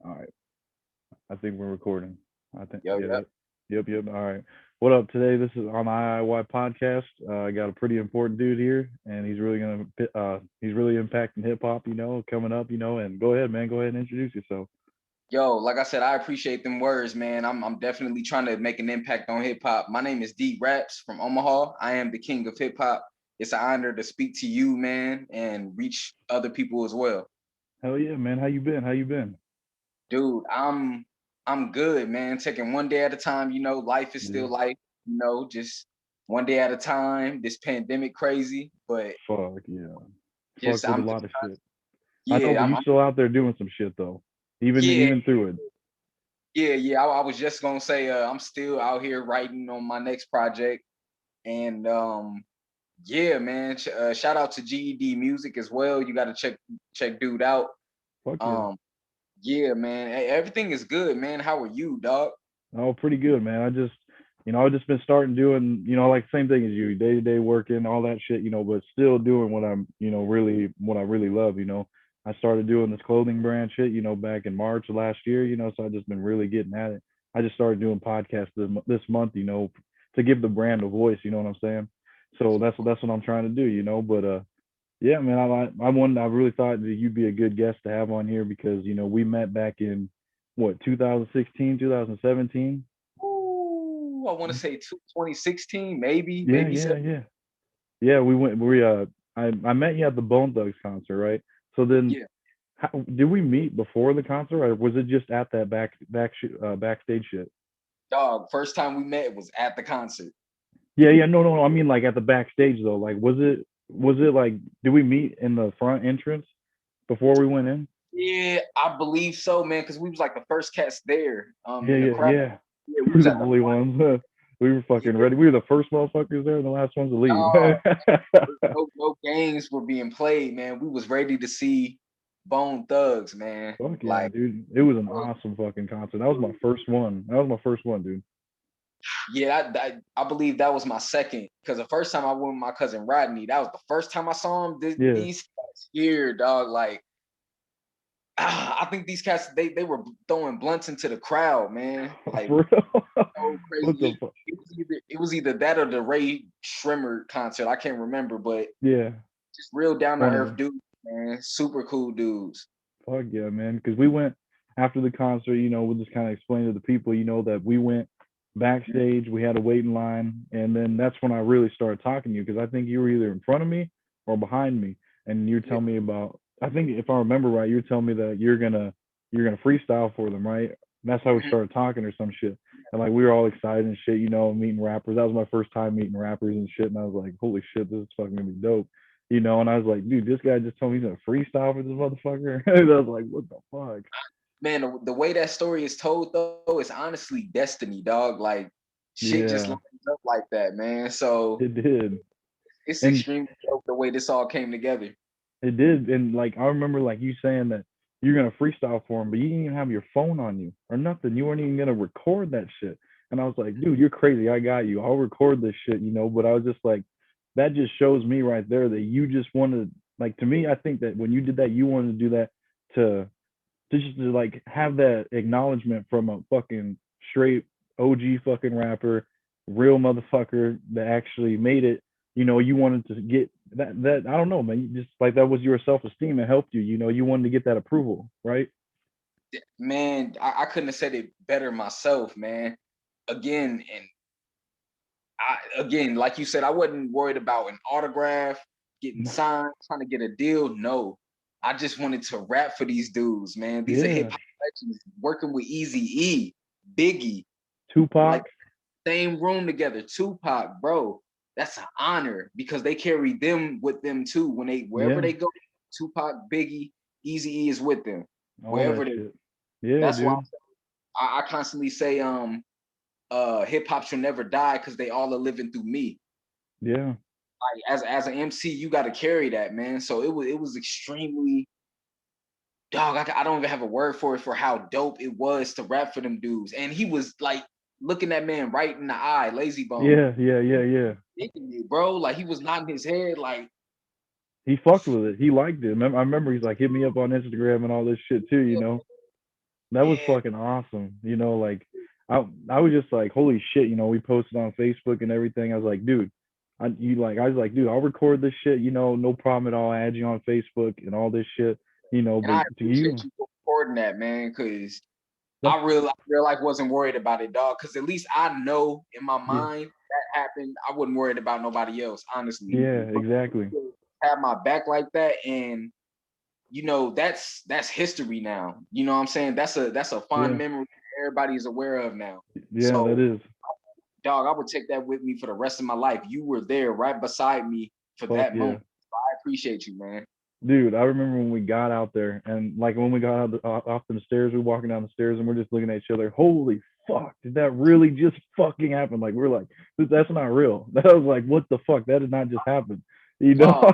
All right. I think we're recording. I think, Yo, yeah. yep. Yep. All right. What up today? This is on IIY podcast. I got a pretty important dude here, and he's really impacting hip hop. Coming up. And go ahead, man. Go ahead and introduce yourself. Yo, like I said, I appreciate them words, man. I'm definitely trying to make an impact on hip hop. My name is D Raps from Omaha. I am the king of hip hop. It's an honor to speak to you, man, and reach other people as well. Hell yeah, man. How you been? How you been? Dude, I'm good, man. Taking one day at a time, life is Yeah. still life, just one day at a time. This pandemic crazy, but Fuck yeah. just Fuck with a I'm just lot of shit. I know, yeah, but you still out there doing some shit though. Even yeah, even through it. yeah. I was just gonna say I'm still out here writing on my next project. And yeah, man. Shout out to GED Music as well. You got to check dude out. Fuck yeah. Um, yeah, man. Everything is good, man. How are you, dog? Oh, pretty good, man. I've just been starting doing, like same thing as you, day to day working, all that shit, but still doing what I really love. I started doing this clothing brand shit, back in March of last year, so I just been really getting at it. I just started doing podcasts this month, to give the brand a voice. You know what I'm saying? So that's what I'm trying to do, But yeah, man, I really thought that you'd be a good guest to have on here because we met back in what 2016, 2017. Ooh, I want to say 2016, maybe, Yeah, maybe yeah, seven. yeah, yeah. I met you at the Bone Thugs concert, right? So then, Yeah, did we meet before the concert, or was it just at that backstage shit? dog. First time we met was at the concert. Yeah, yeah. No, no, no. I mean, like at the backstage though. Like, was it like did we meet in the front entrance before we went in? Yeah, I believe so, man. Because we was like the first cats there, Yeah, in the yeah, crowd. yeah. Yeah, we We were was the at the only front. ones. We were Yeah, fucking ready. We were the first motherfuckers there and the last ones to leave. dog. No games were being played, man. We was ready to see Bone Thugs, man. Fuck yeah, Like, dude. It was an awesome fucking concert. That was my first one. That was my first one, dude. yeah, I believe that was my second. Because the first time I went with my cousin Rodney, that was the first time I saw him. Yeah. These cats here, dog. Like, I think these cats they were throwing blunts into the crowd, man. Like, For real? so What the crazy. fuck? It was either that or the Ray Shrimmer concert. I can't remember, but Yeah. just real down to One of earth them. dudes, man. Super cool dudes. Fuck yeah, man. Because we went after the concert, we'll just kind of explain to the people, that we went backstage, we had a waiting line, and then that's when I really started talking to you because I think you were either in front of me or behind me, and you're Yeah. telling me about. I think if I remember right, you're telling me that you're gonna freestyle for them, right? And that's how we Mhm. started talking or some shit, and like we were all excited and shit, meeting rappers. That was my first time meeting rappers and shit, and I was like, holy shit, this is fucking gonna be dope. And I was like, dude, this guy just told me he's gonna freestyle for this motherfucker. And I was like, what the fuck? Man, the way that story is told though is honestly destiny, dog. Like shit just Yeah, lines up like that, man. So it did. it's And extremely dope the way this all came together. it did. And like I remember like you saying that you're gonna freestyle for him, but you didn't even have your phone on you or nothing. You weren't even gonna record that shit. And I was like, dude, you're crazy. I got you. I'll record this shit. But I was just like, that just shows me right there that you just wanted like to me, I think that when you did that, you wanted to do that to just to like have that acknowledgement from a fucking straight OG fucking rapper, real motherfucker that actually made it. You wanted to get that I don't know, man. You just like that was your self esteem and helped you. You wanted to get that approval, right? Man, I couldn't have said it better myself, man. Again, like you said, I wasn't worried about an autograph, getting signed, trying to get a deal. No, I just wanted to rap for these dudes, man. These are hip Yeah, hop legends working with Easy E, Biggie, like Tupac. same room together. Tupac, bro, that's an honor because they carry them with them too. When they wherever Yeah, they go, Tupac, Biggie, Easy E is with them. all that Wherever they, shit. Yeah, that's why dude. I constantly say, hip hop should never die because they all are living through me. Yeah, Like as an MC, you got to carry that, man. So it was extremely dog. I don't even have a word for it for how dope it was to rap for them dudes. And he was like looking that man right in the eye, Lazy Bone, yeah, yeah, yeah, yeah. thinking it, bro. Like he was nodding his head, like He fucked with it. He liked it. I remember he's like hit me up on Instagram and all this shit too. That was Yeah, fucking awesome. Like I was just like, holy shit. We posted on Facebook and everything. I was like, dude, I was like, dude, I'll record this shit. No problem at all. I add you on Facebook and all this shit. and But I to appreciate you, you for recording that, man, because that's I real life wasn't worried about it, dog. Because at least I know in my yeah, mind that happened. I wasn't worried about nobody else, honestly. yeah, But exactly. to have my back like that, and that's history now. You know what I'm saying? That's a fond Yeah, memory everybody is aware of now. yeah, that So, is. dog, I would take that with me for the rest of my life. You were there right beside me for Fuck that yeah. moment. I appreciate you, man. Dude, I remember when we got out there, and like when we got off the stairs, we were walking down the stairs, and we're just looking at each other. Holy fuck! Did that really just fucking happen? Like we're like, that's not real. That was like, what the fuck? That did not just happen. You know.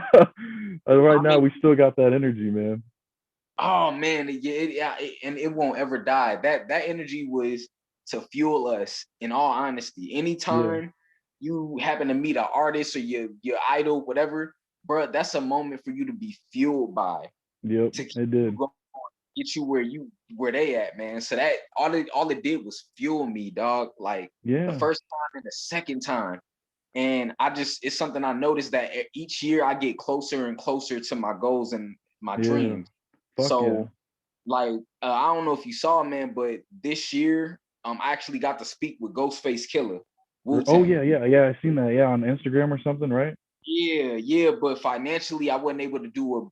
Oh, Right I now, mean, we still got that energy, man. oh man, and it won't ever die. That energy was to fuel us. In all honesty, Yeah. anytime you happen to meet an artist or your idol, whatever, bro, that's a moment for you to be fueled by Yep. to keep It you did. going, get you where they at, man. So that all it did was fuel me, dog. Like the Yeah. first time and the second time. And it's something I noticed that each year I get closer and closer to my goals and my Yeah. dreams. Fuck yeah. So like I don't know if you saw, man, but this year I actually got to speak with Ghostface Killer, Wu Oh Tang. yeah, yeah, yeah. I seen that. Yeah, on Instagram or something, right? Yeah, yeah, but financially I wasn't able to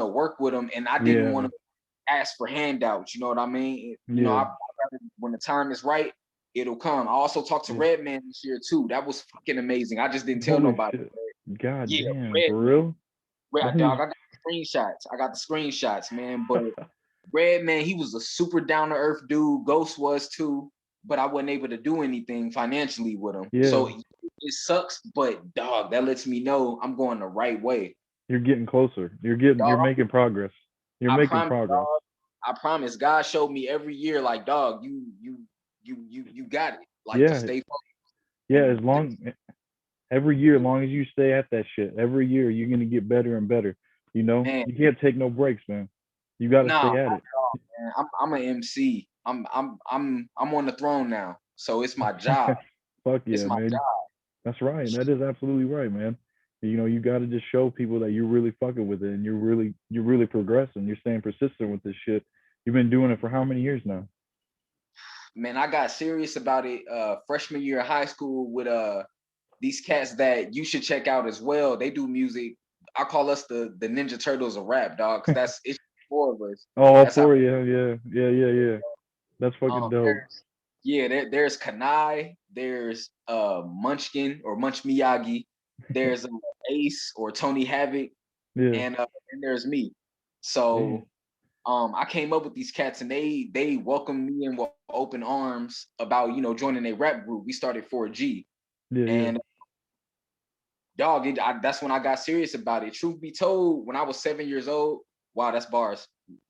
work with him, and I didn't want Yeah. to ask for handouts. You know what I mean? Yeah. When the time is right, it'll come. I also talked to Yeah. Redman this year too. That was fucking amazing. I just didn't tell Holy nobody. shit. God Yeah, damn. For Redman. real? Red Holy. dog. I got the screenshots. I got the screenshots, man. But Redman, he was a super down to earth dude. Ghost was too, but I wasn't able to do anything financially with him. Yeah. So it sucks, but dog, that lets me know I'm going the right way. You're getting closer. You're Dog, making progress. You're I making promise, progress. dog. I promise. God showed me every year, like, dog, you got it. Like to Yeah. stay focused. Yeah, as And long every year, as long as you stay at that shit, every year you're gonna get better and better. man, You can't take no breaks, man. You gotta nah, stay at it. man, I'm an MC. I'm on the throne now. So it's my job. Fuck It's yeah, my man. job. That's right. That is absolutely right, man. You gotta just show people that you're really fucking with it, and you're really progressing. You're staying persistent with this shit. You've been doing it for how many years now? Man, I got serious about it freshman year of high school with these cats that you should check out as well. They do music. I call us the Ninja Turtles of rap, dog, because it's four of us. Oh, all That's how four, yeah, yeah, yeah, yeah, yeah. That's fucking dope. there's Kanai, there's Munchkin or Munch Miyagi, there's Ace or Tony Havoc, Yeah. and there's me. Damn. So I came up with these cats and they welcomed me in with open arms about joining a rap group. We started 4G, Yeah, yeah. and dog, that's when I got serious about it. Truth be told, when I was 7 years old, wow, that's bars,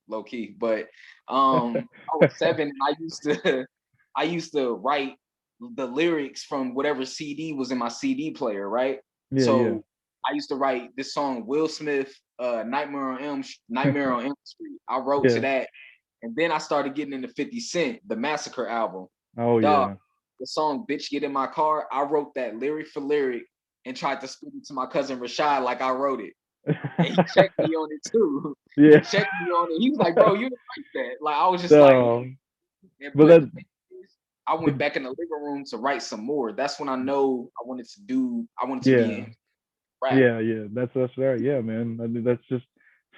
low key. But I was seven, and I used to I used to write the lyrics from whatever CD was in my CD player, right? Yeah, yeah. So I used to write this song, Will Smith, Nightmare on Elm Street. I wrote to Yeah. that, and then I started getting into 50 Cent, the Massacre album. Oh Dog, yeah. the song "Bitch Get in My Car." I wrote that lyric for lyric and tried to spit it to my cousin Rashad like I wrote it. And he checked me on it too. He Yeah. checked me on it. He was like, "Bro, you didn't write that." Like I was just like, No. But but the that thing is, I went back in the living room to write some more. That's when I know I wanted to be yeah. in rap. Yeah, yeah. That's right. Yeah, man. I mean, that's just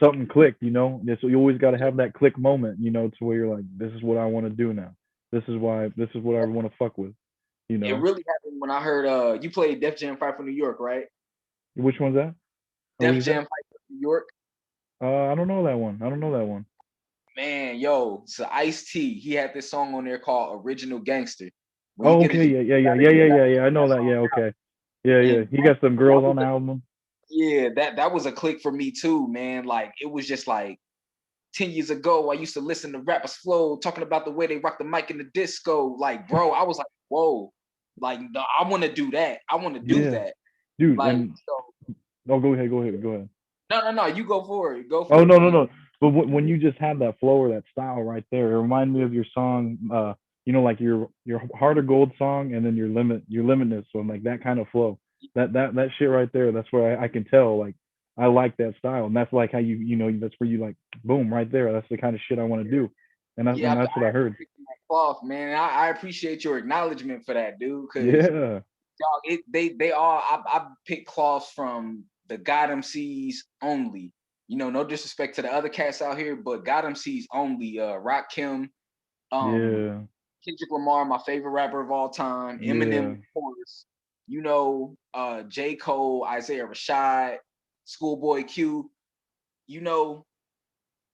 something clicked. So you always got to have that click moment, to where you're like, this is what I want to do now. This is what I want to fuck with, you It know. really happened when I heard you played Def Jam Fight from New York, right? Which one's that? Oh, what Def you say? Jam Fight from New York. I don't know that one. I don't know that one. Man, yo, so Ice T, he had this song on there called Original Gangster. When you Oh, get okay. it, Yeah, yeah, yeah, gotta yeah, you yeah, gotta yeah, yeah. I check know that that. song Yeah, out. okay. Yeah, yeah. And He got some that girls was on the album. yeah, that was a click for me too, man. Like it was just like 10 years ago, I used to listen to rappers flow, talking about the way they rock the mic in the disco. Like, bro, I was like, whoa, like no, I want to do that. I want to do Yeah, that. dude. Like, And so oh, go ahead, go ahead, go ahead. no, you go for it. Go Oh for it, no, no, please. no. But when you just have that flow or that style right there, it reminded me of your song, like your Heart of Gold song, and then your Limitless one, like that kind of flow. That shit right there. That's where I can tell like I like that style, and that's like how that's where you like boom right there. That's the kind of shit I want to do, Yeah, and that's what I I heard. picked my cloth, man. I appreciate your acknowledgement for that, dude. Cause Yeah, dog, they all I pick cloths from the God MCs only. No disrespect to the other cats out here, but God MCs only. Rock Kim, um, yeah, Kendrick Lamar, my favorite rapper of all time. Eminem, yeah, of course. J. Cole, Isaiah Rashad, Schoolboy Q. You know,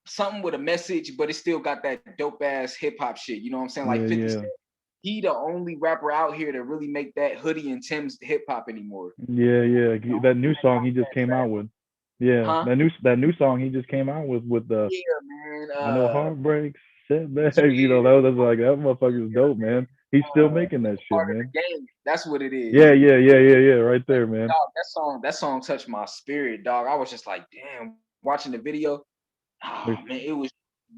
something with a message, but it still got that dope ass hip hop shit. You know what I'm saying? Like yeah, 50 yeah. Cent. He the only rapper out here that really make that hoodie and Tim's hip hop anymore. Yeah, yeah. The That only new one that song got he just that came out trap. with. Yeah, Huh? that new song he just came out with the Yeah, man. I know heartbreaks, setbacks. Yeah, That's like that motherfucker's dope, man. He's still making that it's shit, part of man. the game. That's what it is. Yeah, yeah, yeah, yeah, yeah. Right But there, man. dog, that song touched my spirit, dog. I was just like, damn, watching the video. Oh There's man,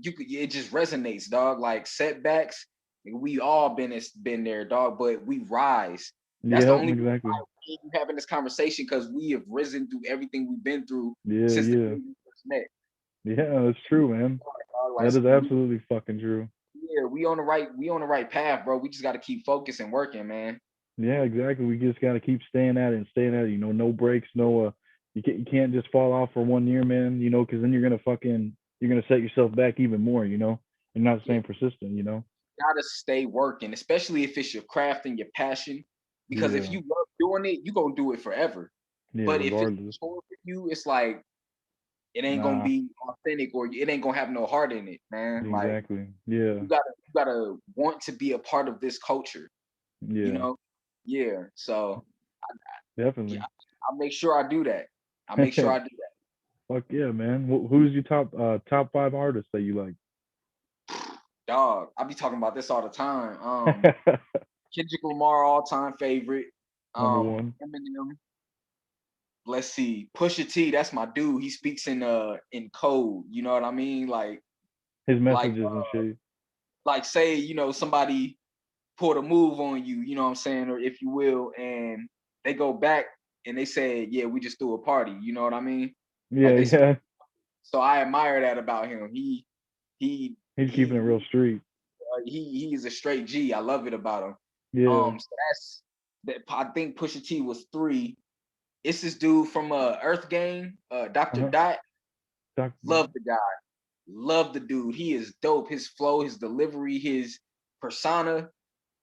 it just resonates, dog. Like setbacks, we all been there, dog. But we rise. That's the yeah, only reason exactly. why we having this conversation because we have risen through everything we've been through Yeah, since the day yeah, we first met. yeah. That's true, man. Dog. Like That so is absolutely fucking true. we on the right path, bro. We just got to keep focusing, working, man. Yeah, exactly. We just gotta keep staying at it and staying at it. No breaks, no. You can't just fall off for 1 year, man. Because then you're gonna set yourself back even more. You're not Yeah, staying persistent. gotta stay working, especially if it's your craft and your passion. Because if Yeah, you love doing it, you're gonna do it forever. yeah. But if it's Regardless, a chore for you, it's like it ain't gonna nah. be authentic or it ain't gonna have no heart in it, man. Like Exactly. Yeah. you gotta want to be a part of this culture, you Yeah. know? Yeah. So yeah, Definitely. I'll make sure I do that. I'll make sure I do Fuck yeah, man. Who's your top five artists that you like? that. Dog, I be talking about this all the time. Kendrick Lamar, all time favorite. Number one. Eminem. Let's see. Pusha T, that's my dude. He speaks in code. You know what I mean? His Like messages and shit. like say, somebody pulled a move on you, you know what I'm saying, or if you will, and they go back and they say, yeah, we just threw a party, you know what I mean? Yeah, Like they speak. yeah. So I admire that about him. He He's keeping it he real street. he is a straight G. I love it about him. Yeah. So that's that. I think Pusha T was three. It's this dude from Earth Gang, Dr. Uh-huh. Dot. Doctor. Love the guy. Love the dude. He is dope. His flow, his delivery, his persona.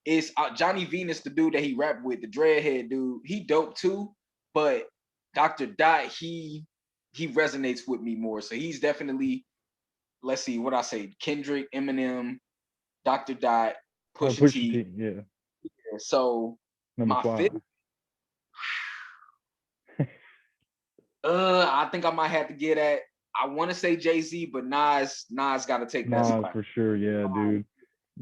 Is Johnny Venus the dude that he rapped with, the dreadhead dude? He dope too, but Dr. Dot, he resonates with me more. So he's definitely, let's see what I say, Kendrick, Eminem, Dr. Dot, Pusha Pusha T. T. Yeah. So Number my fifth, five. I think I might have to get at. I want to say Jay-Z, but Nas got to take that Nas spot. for sure. Yeah, dude.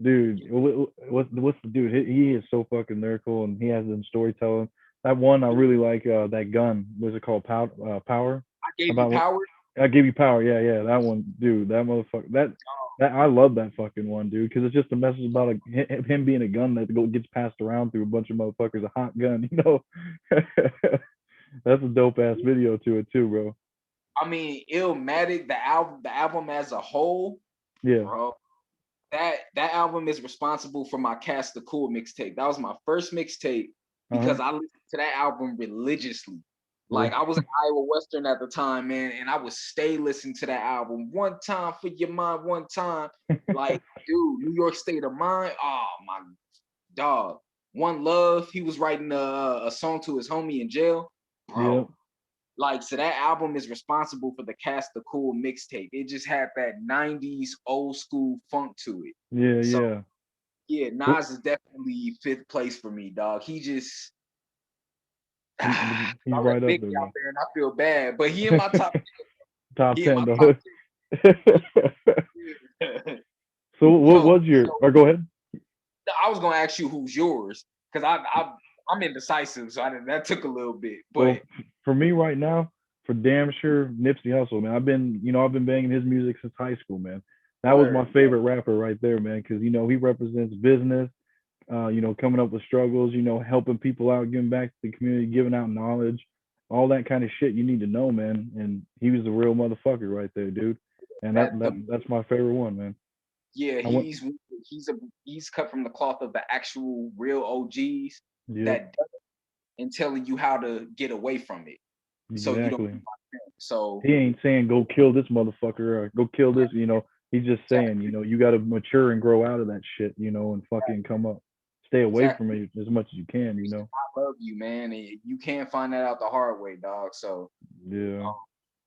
Dude, what's the dude? He is so fucking lyrical, and he has them storytelling. That one I really like. That gun. What's it called? Power. I gave you About what? power. I give you power. Yeah, yeah. That one, dude. That motherfucker. That I love that fucking one, dude. Because it's just a message about him being a gun that gets passed around through a bunch of motherfuckers. A hot gun, That's a dope ass video to it too, bro. I mean, Illmatic, the album as a whole, Yeah. bro. That album is responsible for my Cast the Cool mixtape. That was my first mixtape Uh huh. because I listened to that album religiously. Right. Like I was in Iowa Western at the time, man, and I would stay listening to that album. One time for your mind, one time. Like, dude, New York State of Mind. Oh my dog. One Love. He was writing a song to his homie in jail, Yeah. bro. Like, so that album is responsible for the Cast the Cool mixtape. It just had that 90s old school funk to it. Yeah. So Yeah. yeah, Well, Nas is definitely fifth place for me, dog. He just he's I right let up Biggie there, out man. there and I feel bad, but he in my top. Top He in my 10 top though. 10. So what so was your? so Or go ahead. I was gonna ask you who's yours because I'm indecisive, so that took a little bit. Well, But for me right now, for damn sure, Nipsey Hussle, man. I've been banging his music since high school, man. That was my Word. favorite rapper right there, man, because he represents business, coming up with struggles, helping people out, giving back to the community, giving out knowledge, all that kind of shit you need to know, man. And he was a real motherfucker right there, dude. And That the that's my favorite one, man. Yeah, I went, he's cut from the cloth of the actual real OGs yep, that and telling you how to get away from it, so you don't. exactly. So He ain't saying go kill this motherfucker or go kill this, He's just saying, exactly, you got to mature and grow out of that shit, and fucking come up, stay away from exactly. it as much as you can. I love you, man. And you can't find that out the hard way, dog. So Yeah,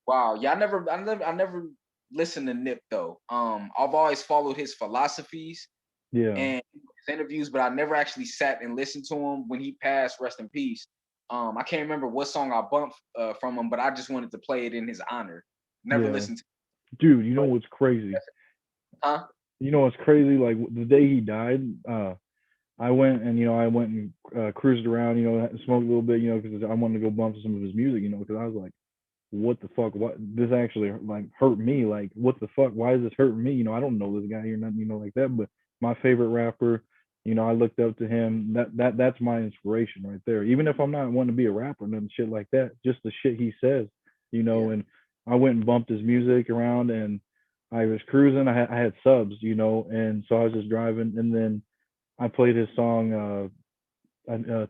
wow, yeah, I never listened to Nip though. I've always followed his philosophies yeah, and his interviews, but I never actually sat and listened to him when he passed. Rest in peace. I can't remember what song I bumped from him, but I just wanted to play it in his honor. Never yeah. listened to, Dude, you know but what's crazy? huh? You know what's crazy? Like the day he died, I went and cruised around, smoked a little bit, because I wanted to go bump to some of his music, because I was like, what the fuck? What this actually like hurt me? Like, what the fuck? Why is this hurting me? I don't know this guy or nothing, like that. But my favorite rapper, I looked up to him. That's my inspiration right there. Even if I'm not wanting to be a rapper, nothing shit like that. Just the shit he says, Yeah. And I went and bumped his music around, and I was cruising. I had subs, and so I was just driving, and then I played his song.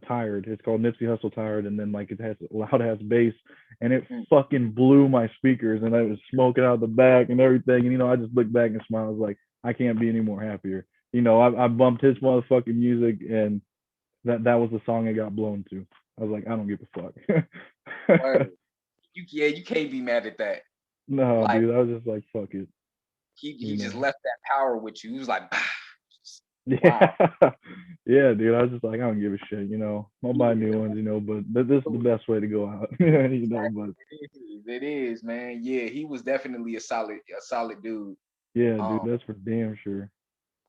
Tired. It's called Nipsey Hussle Tired, and then like it has loud ass bass, and it Mm. fucking blew my speakers, and I was smoking out the back and everything. And I just looked back and smiled. I was like, I can't be any more happier. I bumped his motherfucking music, and that was the song I got blown to. I was like, I don't give a Word. fuck. You can't be mad at that. No, Like dude, I was just like, fuck it. he You just know. left that power with you. He was like, bah. Yeah, Wow. yeah, dude. I was just like, I don't give a shit. I'll buy new ones, but this is the best way to go out. But It is, man. Yeah, he was definitely a solid dude. yeah, dude, Um, that's for damn sure.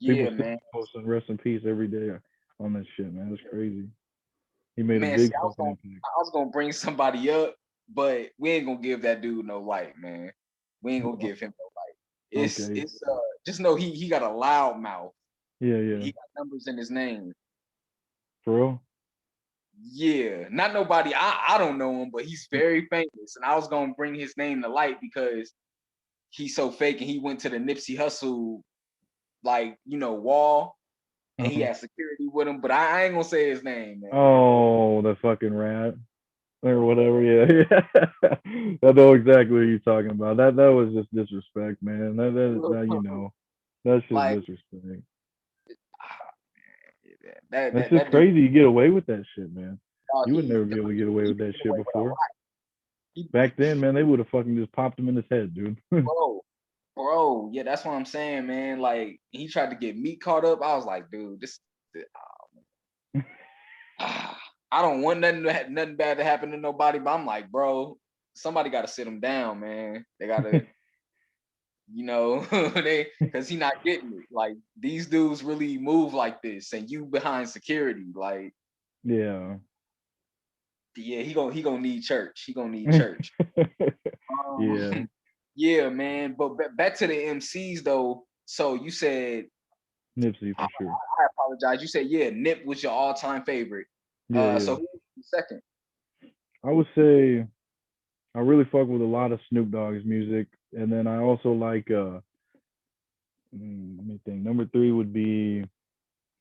People yeah, still man. posting rest in peace every day on that shit, man. It's crazy. He made a Man, see, big fucking impact. I was gonna bring somebody up, but we ain't gonna give that dude no light, man. We ain't gonna give him no light. Okay. It's just know he got a loud mouth. Yeah, yeah. He got numbers in his name. For real? Yeah, not nobody. I don't know him, but he's very famous, and I was gonna bring his name to light because he's so fake, and he went to the Nipsey Hussle wall, and he Uh-huh. had security with him. But I ain't gonna say his name, man. Oh, the fucking rat or whatever. Yeah, yeah. I know exactly what you're talking about. That was just disrespect, man. That's just Like disrespect. ah, that That's that just that dude, crazy. You get away with that shit, man. You would he never be able to get away he with been that shit away with a before. lot. He, Back then, man, they would have fucking just popped him in his head, dude. bro, bro, yeah, that's what I'm saying, man. Like he tried to get me caught up. I was like, dude, ah, I don't want nothing bad to happen to nobody, but I'm like, bro, somebody got to sit him down, man. They got to, they because he not getting it. Like these dudes really move like this, and you behind security, like Yeah. yeah, he gonna need church. He gonna need church. Yeah. Yeah, man. But back to the MCs though. So you said Nipsey I, for sure. I apologize. You said yeah, Nip was your all-time favorite. Yeah, So yeah. who was your second? I would say I really fuck with a lot of Snoop Dogg's music, and then I also like. Let me think. Number three would be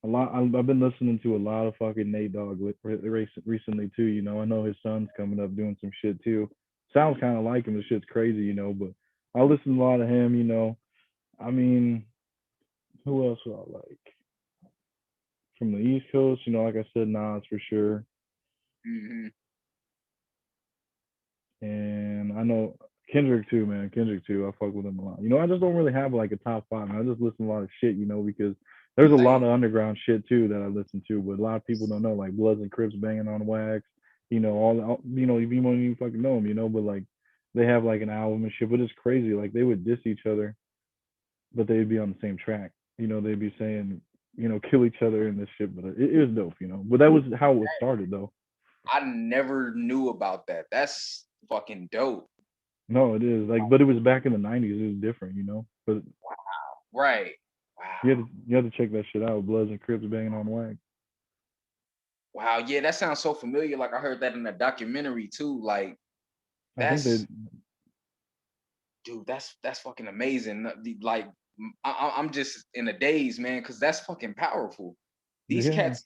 a lot. I've been listening to a lot of fucking Nate Dogg recently too. I know his son's coming up doing some shit too. Sounds kind of like him. The shit's crazy, but I listen to a lot of him. I mean, who else would I like from the East Coast? Like I said, Nas for sure. Hmm. And I know Kendrick too, man. Kendrick too. I fuck with him a lot. I just don't really have like a top five. Man. I just listen to a lot of shit, because there's a lot Same. of underground shit too that I listen to, but a lot of people don't know, like Bloods and Crips banging on wax. If you don't even fucking know them, but like they have like an album and shit. But it's crazy. Like they would diss each other, but they'd be on the same track. They'd be saying, kill each other and this shit. But it was dope, But that was how it was started, though. I never knew about that. That's fucking dope. No, it is like, but it was back in the '90s. It was different, But Right. Wow. you had to check that shit out. Bloods and Crips banging on wax. Wow. Yeah, that sounds so familiar. Like I heard that in a documentary too. Like I think they, that's dude, that's fucking amazing. Like I'm just in a daze, man, because that's fucking powerful. These yeah. cats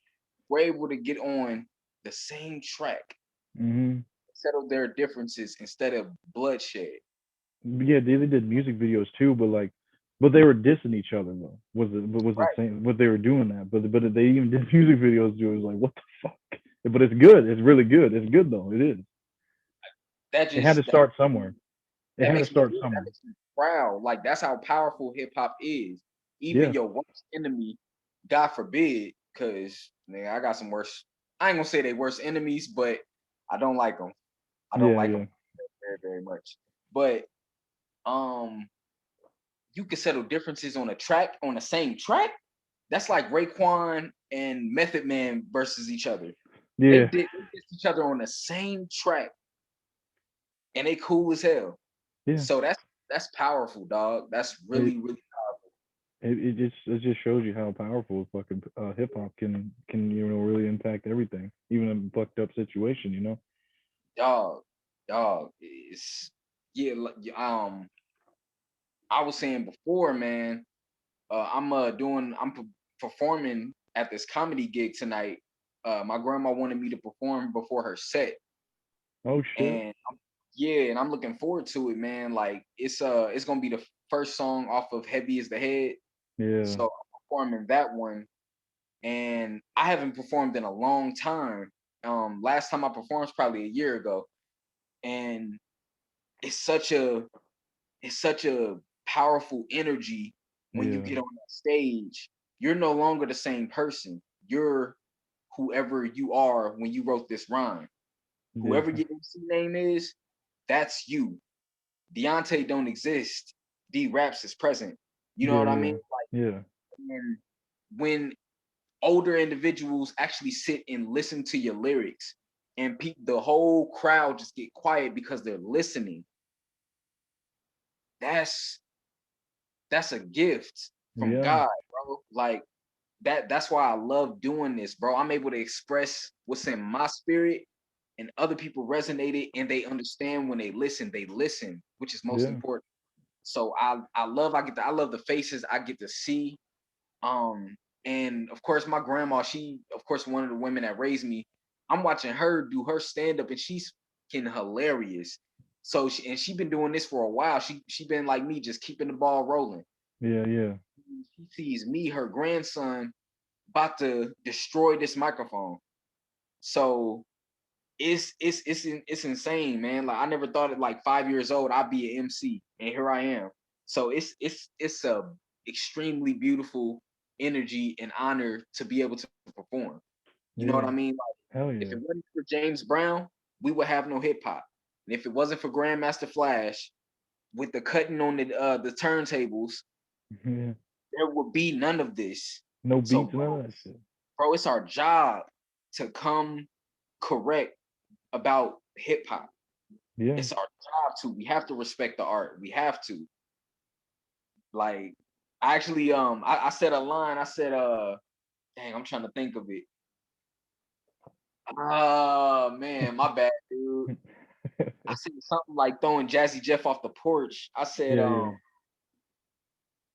were able to get on the same track, Hmm. settle their differences instead of bloodshed. Yeah, they did music videos too, but they were dissing each other though. Was it Right. saying what they were doing that? But they even did music videos too. It was like, what the fuck? But it's good. It's really good. It's good though. It is. That It had just to start somewhere. It that had to makes me start good. That somewhere. makes me proud. Like that's how powerful hip hop is. Even Yeah. your worst enemy, God forbid, because man, I got some worse. I ain't gonna say they worst enemies, but I don't like them. I don't Yeah. like them Yeah. very, very much. But um, you can settle differences on a track, on the same track. That's like Raekwon and Method Man versus each other. Yeah. They did each other on the same track, and they cool as hell. Yeah. So that's powerful, dog. That's It really, really it just shows you how powerful fucking hip hop can really impact everything, even in a fucked up situation. dog, dog. It's yeah. I was saying before, man. I'm performing at this comedy gig tonight. My grandma wanted me to perform before her set, Oh shit. and yeah, and I'm looking forward to it, man. Like it's gonna be the first song off of Heavy is the Head, Yeah. so I'm performing that one, and I haven't performed in a long time. Last time I performed was probably a year ago, and it's such a it's such a powerful energy when you Yeah. get on that stage. You're no longer the same person. You're whoever you are when you wrote this rhyme. Yeah. Whoever your MC name is, that's you. Deontay don't exist. D Raps is present. You know Yeah. what I Yeah. mean? Like Yeah. when older individuals actually sit and listen to your lyrics and the whole crowd just get quiet because they're listening. That's that's a gift from Yeah. God, bro. Like that's why I love doing this, bro. I'm able to express what's in my spirit and other people resonated and they understand when they listen, which is most Yeah. important. So I love the faces I get to see. Um and of course my grandma, she of course one of the women that raised me, I'm watching her do her stand up and she's fucking hilarious. So she been doing this for a while. She been like me, just keeping the ball rolling. Yeah. Yeah. She sees me, her grandson, about to destroy this microphone. So it's insane, man. Like I never thought at like 5 years old I'd be an MC, and here I am. So it's a extremely beautiful energy and honor to be able to perform. You know what Yeah. I mean? Like Hell if yeah. it wasn't for James Brown, we would have no hip hop. And if it wasn't for Grandmaster Flash with the cutting on the turntables, Yeah. there would be none of this. No So, beats, none of that shit. bro, it's our job to come correct about hip hop. Yeah. It's our job to. We have to respect the art. We have to. Like, I actually, I said a line. I said, dang, I'm trying to think of it. Oh man, my bad, dude. I said something like throwing Jazzy Jeff off the porch. I said, Yeah. Yeah.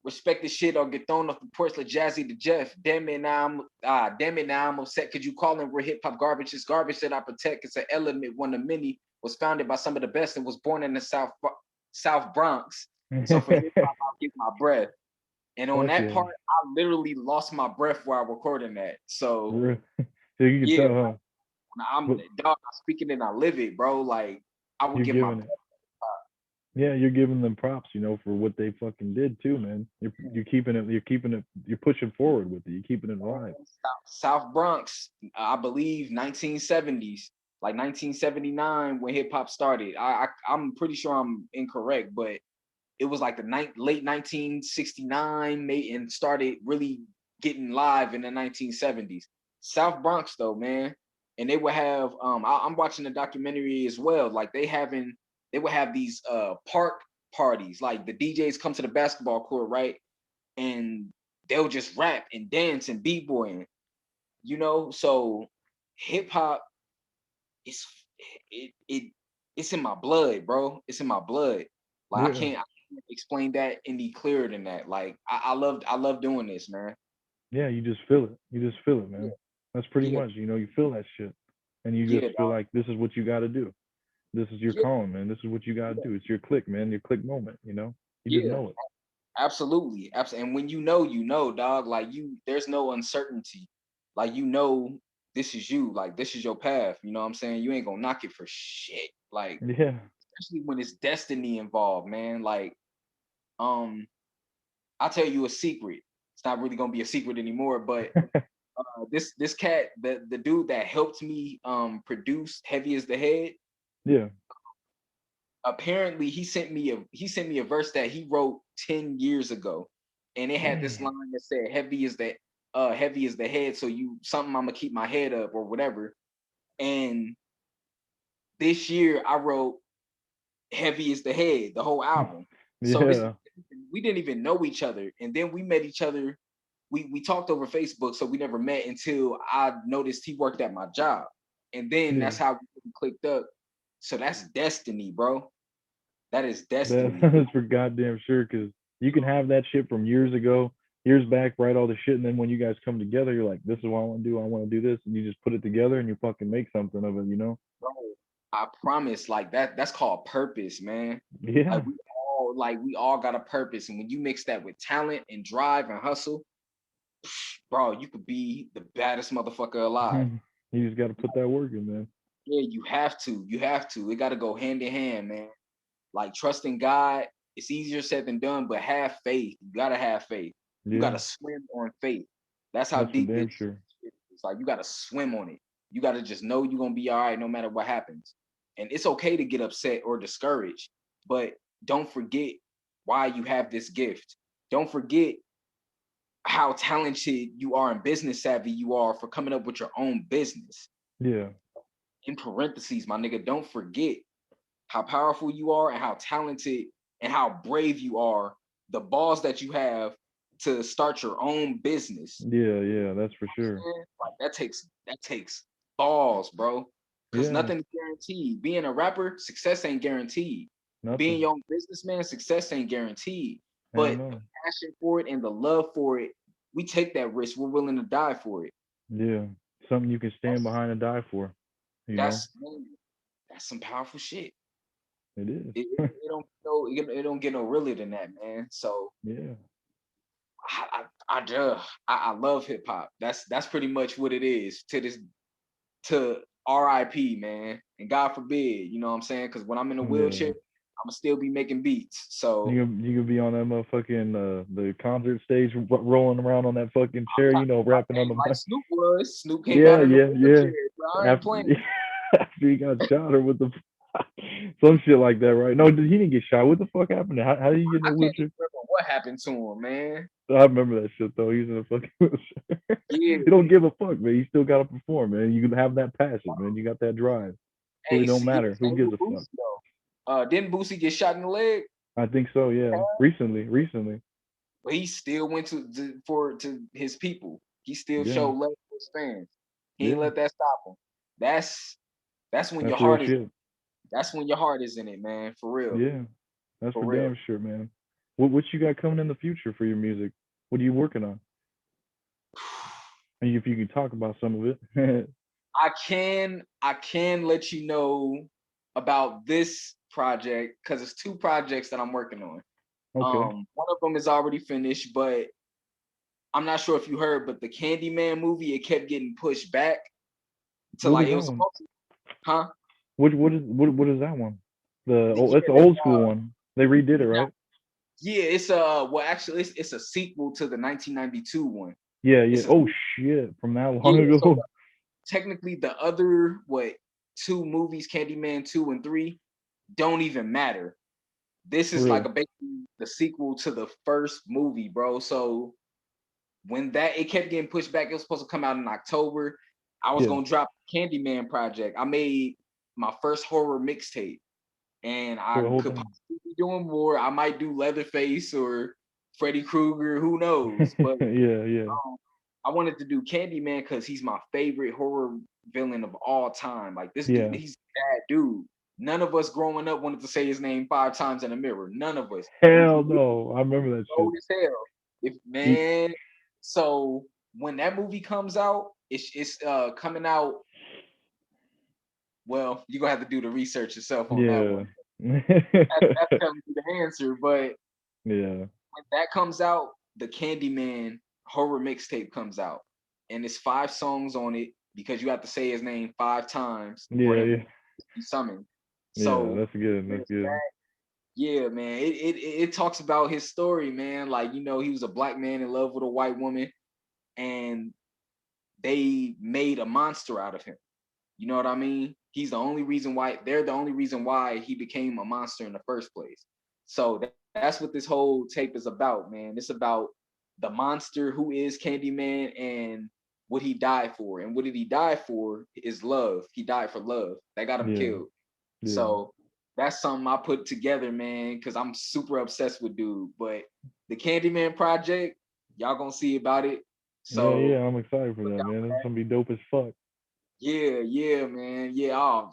respect the shit or get thrown off the porch like Jazzy to Jeff. Damn it now I'm upset. Could you call it where hip hop garbage is garbage that I protect? It's an element one of many, was founded by some of the best and was born in the South Bronx. So for hip hop, I'll give my breath. And on Fuck that yeah. part, I literally lost my breath while recording that. For So real. So you can yeah, tell, huh? I'm But dog, I'm speaking and I live it, bro. Like I would you're give my giving it. Yeah, you're giving them props, for what they fucking did too, man. You're keeping it. You're keeping it. You're pushing forward with it. You're keeping it alive. South Bronx, I believe 1970s, like 1979 when hip hop started. I'm pretty sure I'm incorrect, but it was like the late 1969 and started really getting live in the 1970s. South Bronx though, man. And they would have I'm watching the documentary as well. Like they having they would have these park parties. Like the DJs come to the basketball court, right? And they'll just rap and dance and b-boying, you know? So hip hop is it it's in my blood, bro. It's in my blood. Like Yeah. I can't explain that any clearer than that. Like I love doing this, man. Yeah, you just feel it. You just feel it, Yeah, man. That's pretty yeah, much, you feel that shit. And you yeah, just feel dog. like this is what you got to do. This is your Yeah, calling, man. This is what you got to yeah, do. It's your click, man. Your click moment. You just yeah. know it. Absolutely. Absolutely. And when you know, dog, like there's no uncertainty. Like this is you, like this is your path. You know what I'm saying? You ain't gonna knock it for shit. Like, Yeah. especially when it's destiny involved, man. Like, um, I'll tell you a secret. It's not really gonna be a secret anymore, but this cat, the dude that helped me produce Heavy as the Head, Yeah. apparently he sent me a verse that he wrote 10 years ago, and it had this Damn. line that said heavy is the head, so you something I'm gonna keep my head up or whatever. And this year I wrote Heavy is the Head, the whole album. So this Yeah. we didn't even know each other, and then we met each other. We talked over Facebook, so we never met until I noticed he worked at my job, and then Yeah. that's how we clicked up. So that's destiny, bro. That is That destiny. that's for goddamn sure. Because you can have that shit from years ago, years back, write all the shit, and then when you guys come together, you're like, this is what I want to do. I want to do this, and you just put it together and you fucking make something of it. Bro, I promise, like that's called purpose, man. Yeah. Like we all got a purpose. And when you mix that with talent and drive and hustle, bro, you could be the baddest motherfucker alive. You just got to put that work in, man. Yeah, you have to. You have to. It gotta go hand in hand, man. Like trusting God, it's easier said than done, but have faith. You gotta have faith. You Yeah, gotta swim on faith. That's how that's for deep this damn sure. is. It's like you gotta swim on it. You gotta just know you're gonna be all right no matter what happens. And it's okay to get upset or discouraged, but don't forget why you have this gift. Don't forget how talented you are and business savvy you are for coming up with your own business. Yeah, In parentheses, my nigga, don't forget how powerful you are and how talented and how brave you are, the balls that you have to start your own business. yeah, that's for sure. Like that takes balls, bro. Cause Yeah, nothing's guaranteed. Being a rapper, success ain't guaranteed. Being nothing. your own businessman, success ain't guaranteed. Hell But the no. passion for it and the love for it, we take that risk. We're willing to die for it. Yeah, something you can stand That's behind and die for. You know, that's man, that's some powerful shit. it is. It don't know it don't get no realer than that, man. So Yeah, I love hip hop. That's pretty much what it is to RIP, man. And God forbid, you know what I'm saying? Because when I'm in a wheelchair, yeah. I'm gonna still be making beats. So You could be on that motherfucking the concert stage, rolling around on that fucking chair. Rapping on hey, the like mic. Snoop was. Snoop came Yeah, out in a yeah, yeah. wheelchair, bro. I ain't After playing. after he got shot or with the some shit like that, right? No, he didn't get shot. What the fuck happened? How did he get in I the can't even wheelchair? remember what happened to him, man. I remember that shit though. He's in a fucking wheelchair. Yeah. He don't give a fuck, man. You still gotta perform, man. You can have that passion, man. You got that drive. Really Hey, don't see, yeah, matter. Who same gives with a fuck? Boosie though. Didn't Boosie get shot in the leg? I think so, yeah. Recently. But he still went to his people. He still Yeah. showed love to his fans. He ain't Yeah. let that stop him. That's that's when your That's real heart is. shit. That's when your heart is in it, man. For real, Yeah. That's for for real. damn sure, man. What you got coming in the future for your music? What are you working on? And if you can talk about some of it. I can let you know about this project because it's two projects that I'm working on. Okay. One of them is already finished, but I'm not sure if you heard, but the Candyman movie, it kept getting pushed back to What like was it that was one? supposed to, huh? What is that one? Yeah, It's the old school one. They redid it, right? yeah, it's well actually it's a sequel to the 1992 one. Yeah, yeah. It's a Oh shit, from that long yeah, so ago. technically the other two movies, Candyman 2 and 3, don't even matter. This is like Really? a basically the sequel to the first movie, bro. So when that it kept getting pushed back, it was supposed to come out in October. I was Yeah. gonna drop Candyman project. I made my first horror mixtape. and for I the whole could thing. possibly be doing more. I might do Leatherface or Freddy Krueger, who knows? But Yeah, yeah, um, I wanted to do Candyman because he's my favorite horror villain of all time. Like this dude, yeah. he's a bad dude. None of us growing up wanted to say his name 5 times in the mirror. None of us. Hell We no, I remember that shit. old as hell. If You, man, so when that movie comes out, it's coming out. Well, you're gonna have to do the research yourself on that yeah, one. That's telling you the answer, but yeah, when that comes out, the Candyman horror mixtape comes out, and it's 5 songs on it because you have to say his name 5 times for yeah, him yeah, to be summoned. yeah. So That's good. That's there's good. that. Yeah, man. It talks about his story, man. Like, he was a black man in love with a white woman, and they made a monster out of him. You know what I mean? They're the only reason why he became a monster in the first place. So that's what this whole tape is about, man. It's about the monster who is Candyman and what he died for. And what did he die for is love. He died for love. That got him Yeah, killed. yeah, So that's something I put together, man, because I'm super obsessed with dude. But the Candyman project, y'all gonna see about it. yeah, yeah. So I'm excited for look that, out man. for That's that. gonna be dope as fuck. Yeah, yeah, man. Yeah, oh,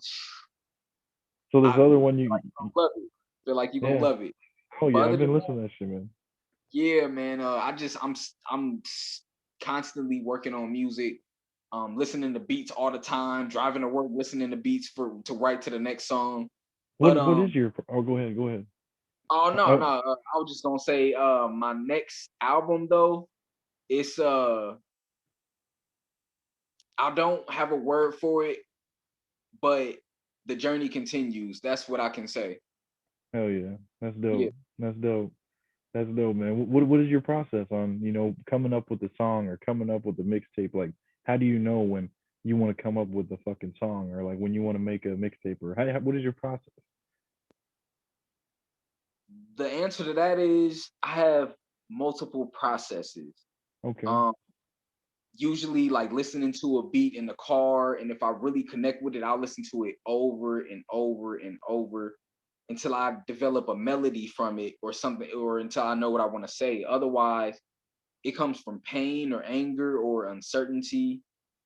So this I other feel one, like you're gonna love it. Feel like you're gonna yeah. love it. Oh But yeah, other I've than been that, listening to that shit, man. yeah, man. I'm constantly working on music, listening to beats all the time, driving to work, listening to beats for to write to the next song. But What is your? Oh, go ahead, go ahead. oh no, Uh, no, I was just gonna say, my next album though, it's I don't have a word for it, but the journey continues. That's what I can say. hell yeah, that's Yeah. dope. That's dope. That's dope, man. What is your process on coming up with the song or coming up with the mixtape? Like, how do you know when you want to come up with the fucking song or like when you want to make a mixtape or what is your process? The answer to that is I have multiple processes. Okay. Um, Usually like listening to a beat in the car, and if I really connect with it, I'll listen to it over and over and over until I develop a melody from it or something, or until I know what I want to say. Otherwise, it comes from pain or anger or uncertainty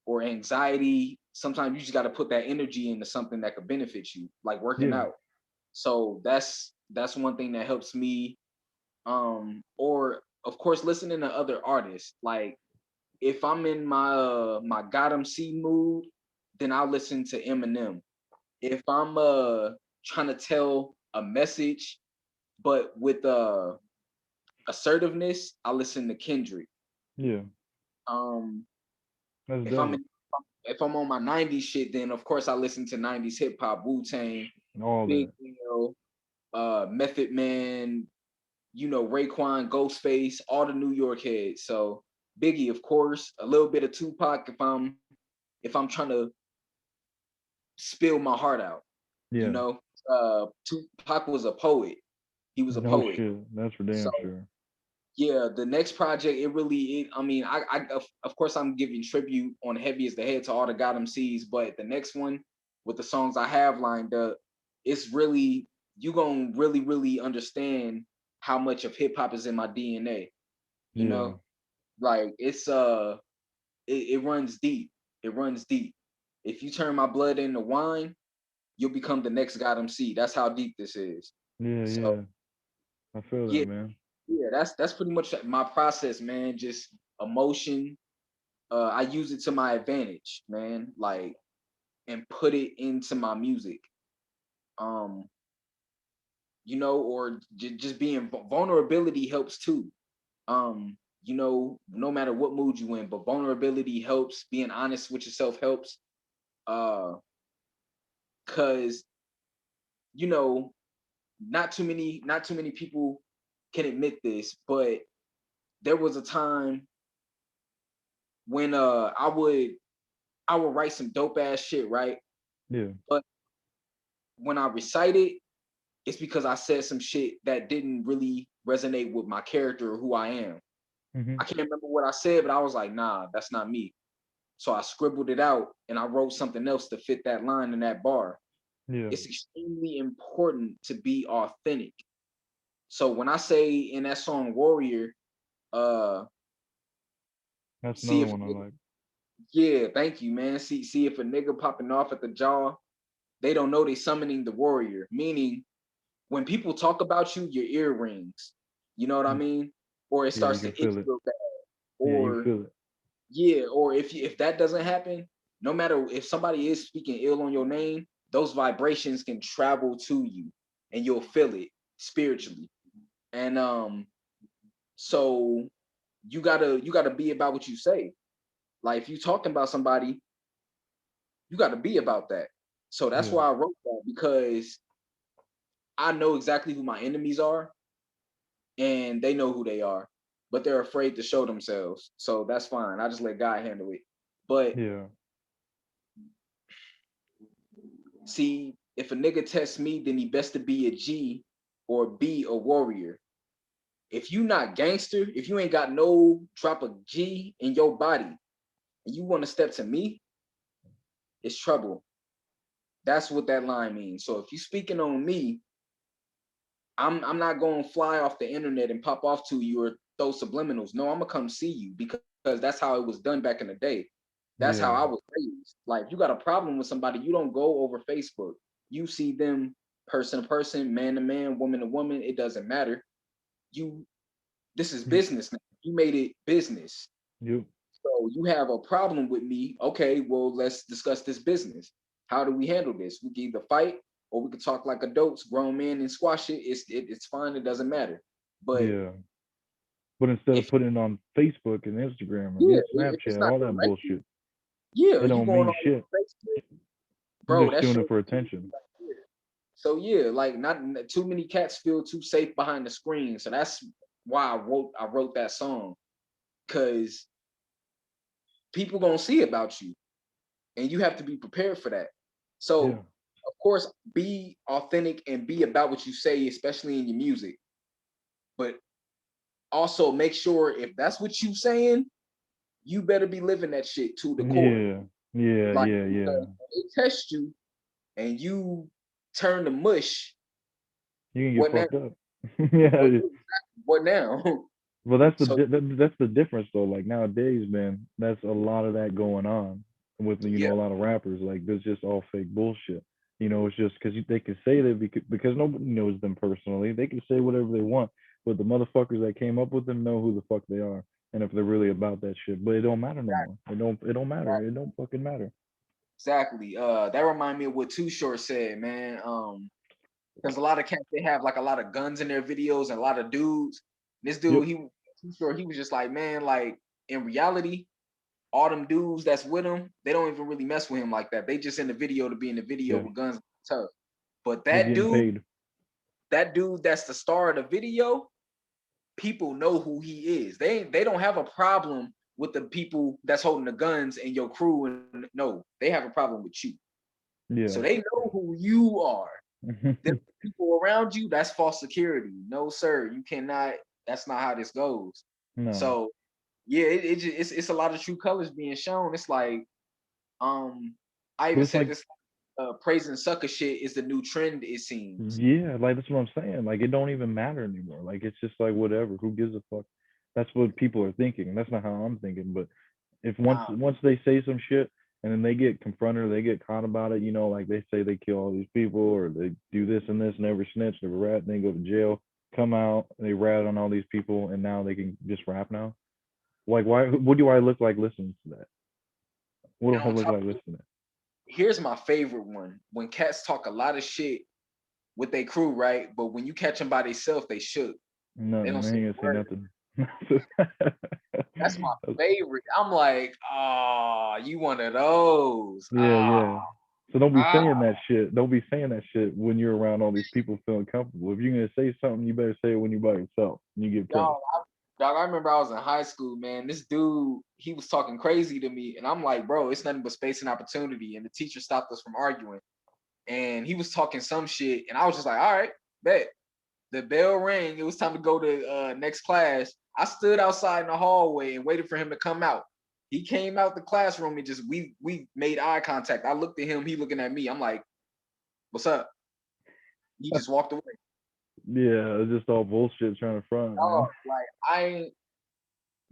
or anxiety. Sometimes you just got to put that energy into something that could benefit you, like working Yeah. out. So that's one thing that helps me. Or of course listening to other artists. Like if I'm in my Gotham C mood, then I'll listen to Eminem. If I'm trying to tell a message but with assertiveness, I listen to Kendrick. Yeah. Um That's if I'm dope. in, if I'm on my 90s shit, then of course I listen to 90s hip hop, Wu-Tang, All Big that. L, Method Man, Raekwon, Ghostface, all the New York heads. So Biggie, of course, a little bit of Tupac if I'm trying to spill my heart out. You Yeah. know, Tupac was a poet. He was a No poet. shit. That's for So damn sure. yeah, the next project, I mean, of course I'm giving tribute on Heavy as the Head to all the God MCs, but the next one with the songs I have lined up, it's really you gonna really, really understand how much of hip hop is in my DNA. You Yeah. know, like it runs deep. It runs deep. If you turn my blood into wine, you'll become the next God MC. That's how deep this is. Yeah. So Yeah. I feel that, yeah, man. yeah, that's pretty much my process, man. Just emotion. I use it to my advantage, man. Like and put it into my music. Um, or just being vulnerability helps too. No matter what mood you in, but vulnerability helps. Being honest with yourself helps. Uh, cause you know, not too many people can admit this, but there was a time when I would write some dope ass shit, right? Yeah. But when I recite it, it's because I said some shit that didn't really resonate with my character or who I am. Mhm. I can't remember what I said, but I was like, nah, that's not me. So I scribbled it out and I wrote something else to fit that line in that bar. Yeah. It's extremely important to be authentic. So when I say in that song Warrior, uh, That's see another if one I like. yeah, thank you, man. See if a nigga popping off at the jaw, they don't know they summoning the warrior. Meaning when people talk about you, your ear rings. You know what I Mm. mean? Or it Yeah, you starts to can itch feel it. real bad. Yeah, you Or feel it. yeah, or if that doesn't happen, no matter if somebody is speaking ill on your name, those vibrations can travel to you and you'll feel it spiritually. And so you gotta be about what you say. Like if you talking about somebody, you gotta be about that. So that's Yeah. why I wrote that because I know exactly who my enemies are and they know who they are, but they're afraid to show themselves. So that's fine. I just let God handle it. But Yeah. see, if a nigga tests me, then he best to be a G or be a warrior. If you not gangster, if you ain't got no drop of G in your body and you want to step to me, it's trouble. That's what that line means. So if you speaking on me, I'm not going to fly off the internet and pop off to you or throw subliminals. No, I'm gonna come see you because that's how it was done back in the day. That's how I Yeah. was raised. Like if you got a problem with somebody, you don't go over Facebook. You see them person to person, man to man, woman to woman. It doesn't matter. You This is You, business now. You made it business. you, So you have a problem with me. Okay, well, let's discuss this business. How do we handle this? We can either fight or we can talk like adults, grown men, and squash it. It's fine. It doesn't matter. But yeah. But instead of if putting it on Facebook and Instagram yeah, and if it's Snapchat, not all that directly, bullshit, yeah, it you don't going mean on shit. Facebook, You're bro? just That doing shows it for energy attention. right there. So yeah, like not too many cats feel too safe behind the screen. So that's why I wrote that song because people gonna see about you and you have to be prepared for that. Yeah. So, of course, be authentic and be about what you say, especially in your music. But also make sure if that's what you saying, you better be living that shit to the core. Yeah. Yeah. Like Yeah. Yeah. because when they test you and you turn to mush, You can get what now? fucked up. Yeah. What now? Well, that's the So that's the difference though. Like nowadays, man, that's a lot of that going on with yeah, a lot of rappers. Like there's just all fake bullshit. It's just because they can say that because nobody knows them personally. They can say whatever they want, but the motherfuckers that came up with them know who the fuck they are, and if they're really about that shit. But it don't matter no more. It don't matter. It don't fucking matter. exactly. That remind me of what Too Short said, man. Because a lot of cats they have like a lot of guns in their videos and a lot of dudes. This Yep. dude, Too Short, he was just like, man, like in reality, all them dudes that's with him, they don't even really mess with him like that. They just in the video to be in the video Yeah. with guns tough. But They getting paid. that dude that's the star of the video, people know who he is. They don't have a problem with the people that's holding the guns and your crew. And no, they have a problem with you. So Yeah. they know who you are. The people around you, that's false security. No, sir, you cannot. That's not how this goes. No. So yeah, it's a lot of true colors being shown. It's like I But even it's said like this praising sucker shit is the new trend. It seems. yeah, like that's what I'm saying. Like it don't even matter anymore. Like it's just like whatever. Who gives a fuck? That's what people are thinking. That's not how I'm thinking. But if Nah, once they say some shit and then they get confronted or they get caught about it, like they say they kill all these people or they do this and this, never snitch, never rat, and they go to jail, come out, they rat on all these people, and now they can just rap now. Like why? What do I look like listening to that? What and do I on look top like of it, listening to here's my favorite one. When cats talk a lot of shit with their crew, right? But when you catch them by themselves, they shook. that? They Nothing. don't I say ain't a gonna word. say nothing. That's my favorite. I'm like, ah, you one of those. Yeah, yeah. So don't be Ah. saying that shit. Don't be saying that shit when you're around all these people feeling comfortable. If you're gonna say something, you better say it when you're by yourself and you get Dog, pressed. I remember I was in high school, man. This dude, he was talking crazy to me, and I'm like, bro, it's nothing but space and opportunity. And the teacher stopped us from arguing, and he was talking some shit, and I was just like, all right, bet. The bell rang. It was time to go to next class. I stood outside in the hallway and waited for him to come out. He came out the classroom and just we made eye contact. I looked at him, he looking at me. I'm like, What's up? He just walked away. Yeah, it's just all bullshit trying to front, Dog, man. like I ain't,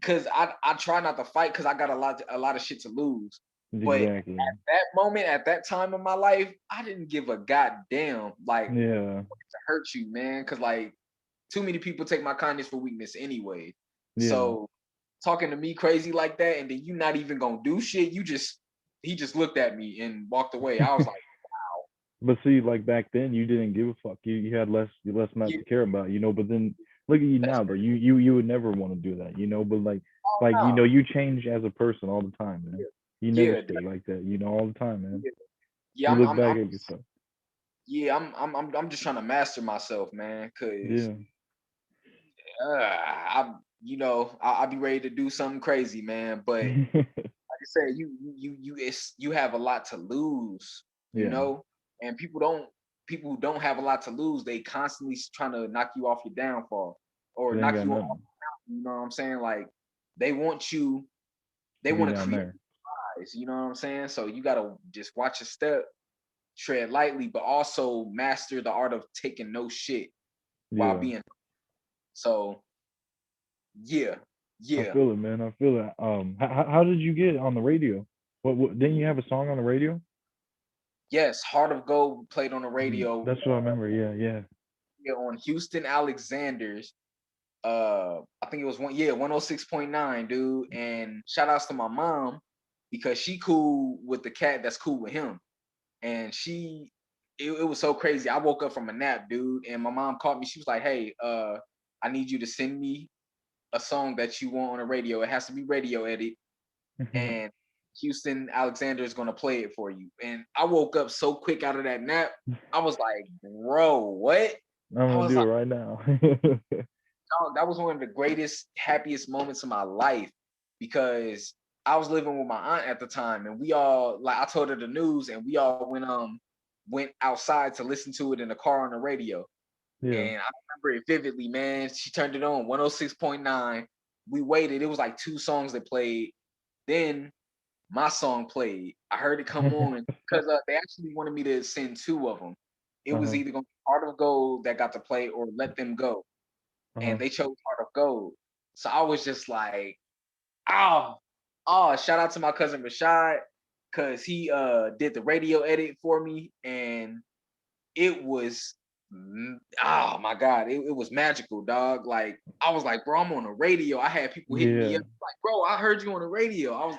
cause I try not to fight because I got a lot of shit to lose. But at Exactly. that moment, at that time in my life, I didn't give a goddamn. Like Yeah. to hurt you, man, because like too many people take my kindness for weakness anyway. Yeah. So talking to me crazy like that, and then you not even gonna do shit. He just looked at me and walked away. I was like, But see, like back then, you didn't give a fuck. You had less not yeah, to care about, you know. But then look at you that's now, though. You would never want to do that, you know. But all you now. know, you change as a person all the time, man. Yeah, You never yeah, stay like that, you know, all the time, man. yeah. Yeah, You look back at yourself. yeah, I'm just trying to master myself, man, cause Yeah. I'll be ready to do something crazy, man. But like I said, you have a lot to lose, you Yeah. know, and people who don't have a lot to lose, they constantly trying to knock you off your downfall or They ain't knock got you off. nothing You know what I'm saying? Like they want you, they to be want to down create there. lies. You know what I'm saying? So you gotta just watch your step, tread lightly, but also master the art of taking no shit while Yeah. being. So yeah, I yeah. feel it, man. I feel it. How did you get on the radio? What didn't you have a song on the radio? Yes, Heart of Gold played on the Mhm. radio That's what I remember. Yeah, yeah. here on Houston Alexander's. I think it was 106.9, dude. And shout outs to my mom because she cool with the cat that's cool with him. And it was so crazy. I woke up from a nap, dude, and my mom called me. She was like, "Hey, I need you to send me a song that you want on the radio. It has to be radio edit, and Houston Alexander is gonna play it for you." And I woke up so quick out of that nap. I was like, "Bro, what?" I'm I gonna was do it like, right now. "Dog, that was one of the greatest, happiest moments of my life because I was living with my aunt at the time, and we all like I told her the news, and we all went outside to listen to it in the car on the radio. Yeah. And I remember it vividly, man. She turned it on 106.9. We waited. It was like two songs that played. Then my song played. I heard it come on because they actually wanted me to send two of them. It was Uh-huh. either going to be Heart of Gold that got to play or Let Them Go. And Uh-huh. they chose Heart of Gold. So I was just like, oh, shout out to my cousin Rashad because he did the radio edit for me. And it was oh my god, it was magical, dog. Like I was like, bro, I'm on the radio. I had people hitting me Yeah. up like, bro, I heard you on the radio.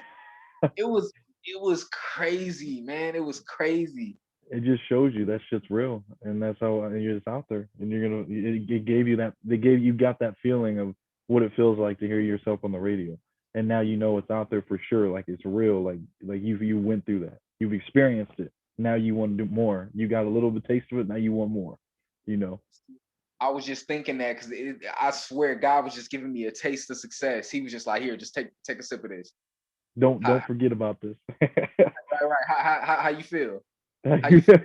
It was it was crazy, man. It was crazy. It just shows you that shit's real, and that's how you're just out there, and you're gonna. It gave you that. They gave you got that feeling of what it feels like to hear yourself on the radio, and now you know it's out there for sure. Like it's real. Like you went through that. You've experienced it. Now you want to do more. You got a little bit taste of it. Now you want more. You know. I was just thinking that because I swear God was just giving me a taste of success. He was just like, here, just take a sip of this. Don't How, forget about this. right. How you feel? How you feel?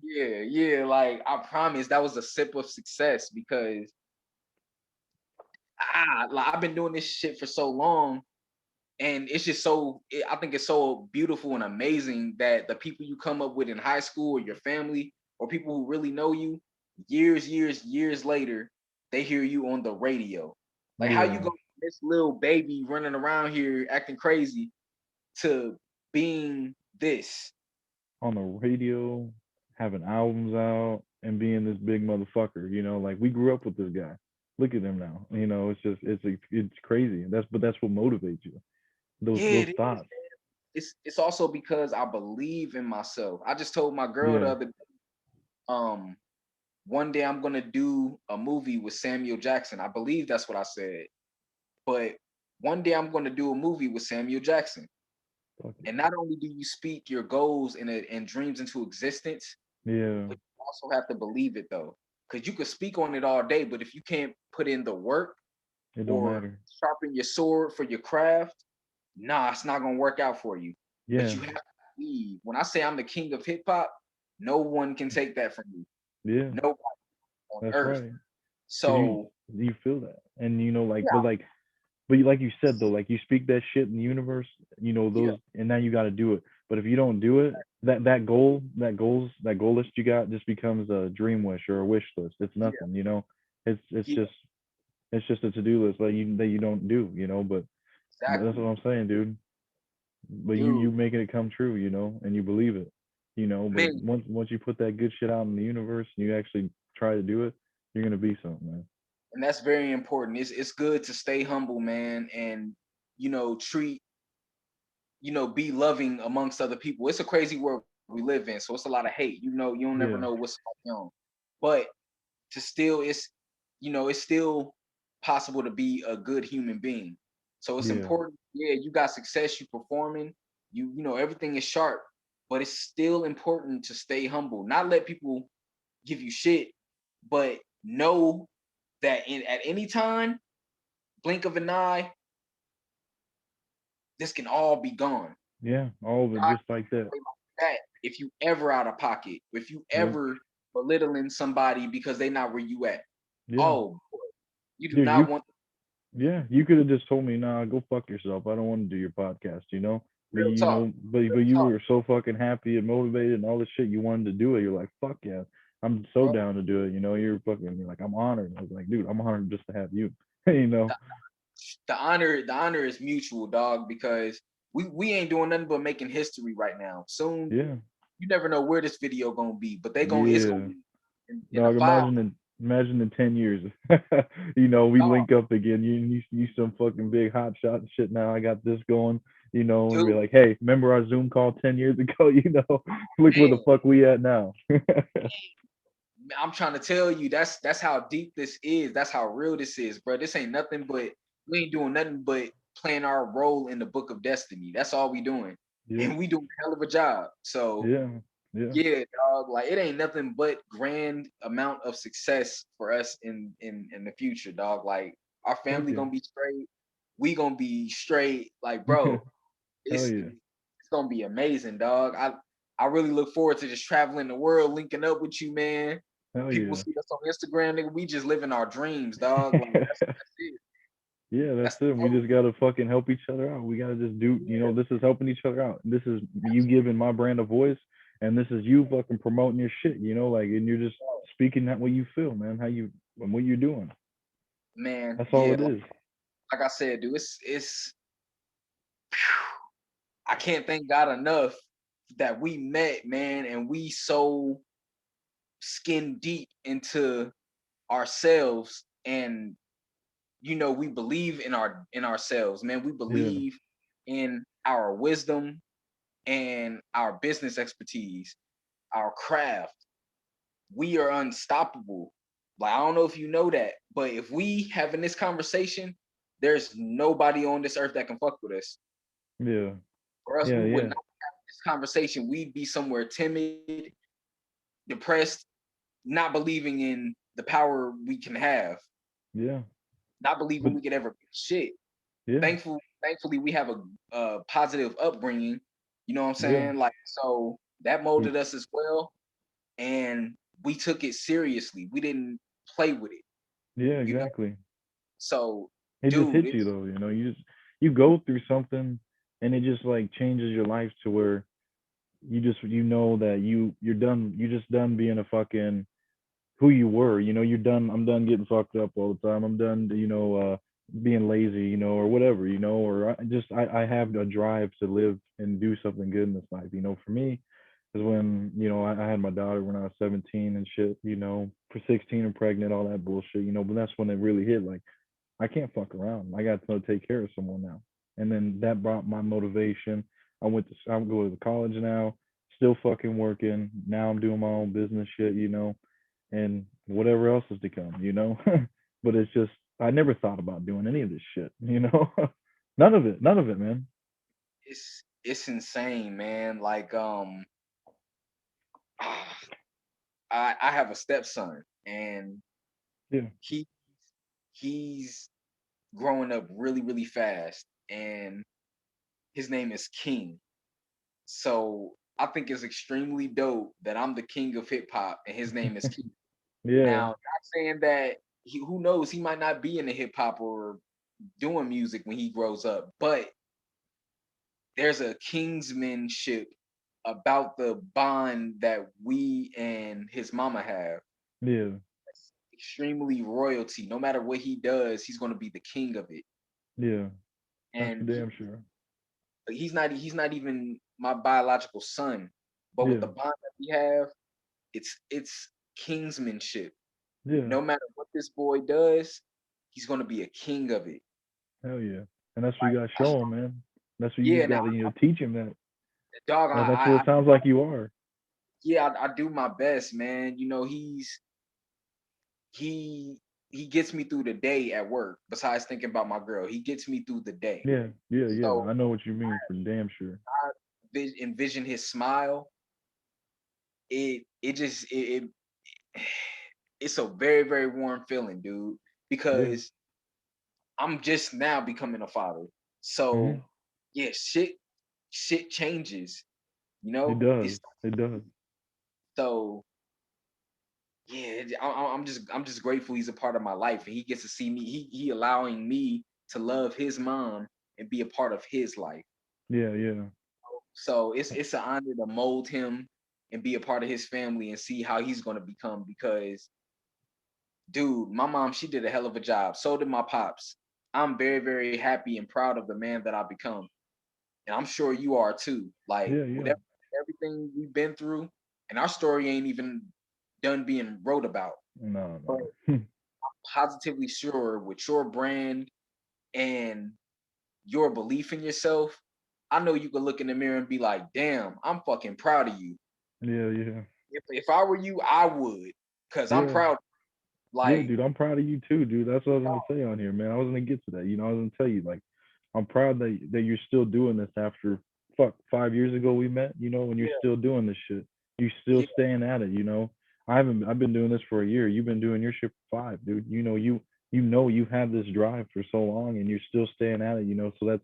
Yeah, yeah. Like I promise that was a sip of success because like I've been doing this shit for so long, and it's just I think it's so beautiful and amazing that the people you come up with in high school or your family or people who really know you years later, they hear you on the radio. Like how you Yeah. go from this little baby running around here acting crazy to being this. On the radio, having albums out, and being this big motherfucker. You know, like we grew up with this guy. Look at him now. You know, it's just it's crazy. That's what motivates you. Yeah, Those it is. thoughts. It's also because I believe in myself. I just told my girl the Yeah. other day, um, one day I'm gonna do a movie with Samuel Jackson. I believe that's what I said. But one day I'm gonna do a movie with Samuel Jackson. Fuck And not only do you speak your goals and dreams into existence, it. Yeah. but you also have to believe it though. Because you could speak on it all day, but if you can't put in the work It don't or matter. sharpen your sword for your craft, nah, it's not gonna work out for you. But Yeah. you have to believe. When I say I'm the king of hip hop, no one can take that from me. Yeah. Nobody on That's earth. right. Cause So you feel that, and you know, yeah, like you, like you said though, like you speak that shit in the universe. You know yeah, those, and now you got to do it. But if you don't do it, that goal list you got just becomes a dream wish or a wish list. It's Yeah, nothing, you know. It's it's yeah, just it's just a to do list that you don't do, you know. But that's what exactly, I'm saying, dude. But dude. you making it come true, you know, and you believe it, you know. But Man, once you put that good shit out in the universe and you actually try to do it, you're gonna be something, man. and that's very important. It's good to stay humble, man, and treat be loving amongst other people. It's a crazy world we live in, so it's a lot of hate. You don't never know Yeah, what's going on. But to still it's still possible to be a good human being. So it's yeah, important. Yeah, you got success, you performing, everything is sharp, but it's still important to stay humble. Not let people give you shit, but know that at any time, blink of an eye, this can all be gone. yeah. All of it, God just like that. can like that if you ever out of pocket, if you Yep. ever belittling somebody because they not where you at. Yeah, Oh, you do dude. not want Yeah, you could have just told me, nah, go fuck yourself. I don't want to do your podcast, you know. But real talk. but Real you talk, were so fucking happy and motivated and all this shit. You wanted to do it. You're like, fuck yeah, I'm so bro. down to do it. You know, you're like, I'm honored. I was like, dude, I'm honored just to have you. You know. The, the honor is mutual, dog, because we ain't doing nothing but making history right now. Soon, Yeah, you never know where this video gonna be, but it's gonna yeah. be in the Dog, file. imagine in 10 years, you know, we Dog, link up again. You some fucking big hot shot and shit. Now I got this going, you know, and dude, be like, hey, remember our Zoom call 10 years ago? You know, look where man, the fuck we at now. I'm trying to tell you that's how deep this is. That's how real this is, bro. This ain't nothing but we ain't doing nothing but playing our role in the book of destiny. That's all we doing, Yep. and we doing a hell of a job. So Yeah. Yeah. yeah, dog. Like it ain't nothing but grand amount of success for us in the future, dog. Like our Fuck family yeah. gonna be straight. We gonna be straight. Like, bro, Hell it's yeah. it's gonna be amazing, dog. I really look forward to just traveling the world, linking up with you, man. Hell People yeah. see us on Instagram, nigga. We just living our dreams, dog. Like that's it. Yeah, that's That's the it. We goal. just gotta fucking help each other out. We gotta just do, you Yeah, know, this is helping each other out. This is you giving my brand a voice, and this is you fucking promoting your shit. You know, like, and you're just speaking that way you feel, man. How you and what you're doing. man. That's all Yeah, it is. like I said, dude. It's. I can't thank God enough that we met, man, and we so skin deep into ourselves, and we believe in ourselves, man. We Yeah, believe in our wisdom and our business expertise, our craft. We are unstoppable. Like I don't know if you know that, but if we having this conversation, there's nobody on this earth that can fuck with us. yeah, For us, yeah, we would yeah, not have this conversation. We'd be somewhere timid, depressed, not believing in the power we can have, yeah. not believing But we could ever be shit. yeah, Thankfully, we have a positive upbringing. You know what I'm yeah, saying? Like, so that we, molded us as well, and we took it seriously. We didn't play with it. yeah, You know, exactly. so It just dude, hits you it's though. You know, you go through something, and it just like changes your life to where you know that you're done. You just done being a fucking who you were. You know, you're done. I'm done getting fucked up all the time. I'm done, being lazy, you know, or whatever, you know, or I have a drive to live and do something good in this life. You know, for me, is when I had my daughter when I was 17 and shit. You know, for 16 and pregnant, all that bullshit. You know, but that's when it really hit. Like I can't fuck around. I got to take care of someone now. And then that brought my motivation. I'm going to college now, still fucking working. Now I'm doing my own business shit, and whatever else is to come, but it's just I never thought about doing any of this shit. None of it, man. it's insane, man. Like I have a stepson, and Yeah, he he's growing up really really fast, and his name is King. So I think it's extremely dope that I'm the king of hip hop and his name is King. yeah, Now, not saying that who knows, he might not be in the hip hop or doing music when he grows up, but there's a kingsmanship about the bond that we and his mama have. Yeah, Extremely royalty. No matter what he does, he's going to be the king of it. yeah, that's for And damn sure. he's not even my biological son, but with Yeah, the bond that we have, it's kingsmanship. yeah, No matter what this boy does, he's going to be a king of it. hell yeah. And that's what you Like, gotta show him, man. That's what you yeah, just now, gotta, teach him that. dog, That's what it sounds like you are. yeah, I do my best, man. He he gets me through the day at work. Besides thinking about my girl, he gets me through the day. Yeah, yeah, yeah. So I know what you mean for damn sure. I envision his smile. It just it's a very very warm feeling, dude. Yeah. Because I'm just now becoming a father. So Hmm. yeah, shit changes. It It's does. It does. so yeah. I'm just grateful he's a part of my life and he gets to see me. He allowing me to love his mom and be a part of his life. Yeah, yeah. So it's an honor to mold him and be a part of his family and see how he's gonna become because dude, my mom, she did a hell of a job. So did my pops. I'm very, very happy and proud of the man that I've become. And I'm sure you are too. Like Yeah, with yeah. everything we've been through, and our story ain't even done being wrote about. No, But no. positively sure with your brand and your belief in yourself, I know you can look in the mirror and be like, damn, I'm fucking proud of you. Yeah, yeah. If I were you, I would. Cause I'm Yeah. proud. Yeah, Like, dude, I'm proud of you too, dude. That's what I was gonna say on here, man. I was gonna get to that. I was gonna tell you, like, I'm proud that you're still doing this after 5 years ago we met, and you're yeah, still doing this shit. You still yeah, staying at it. I've been doing this for a year. You've been doing your shit for 5, dude. You've had this drive for so long and you're still staying at it. So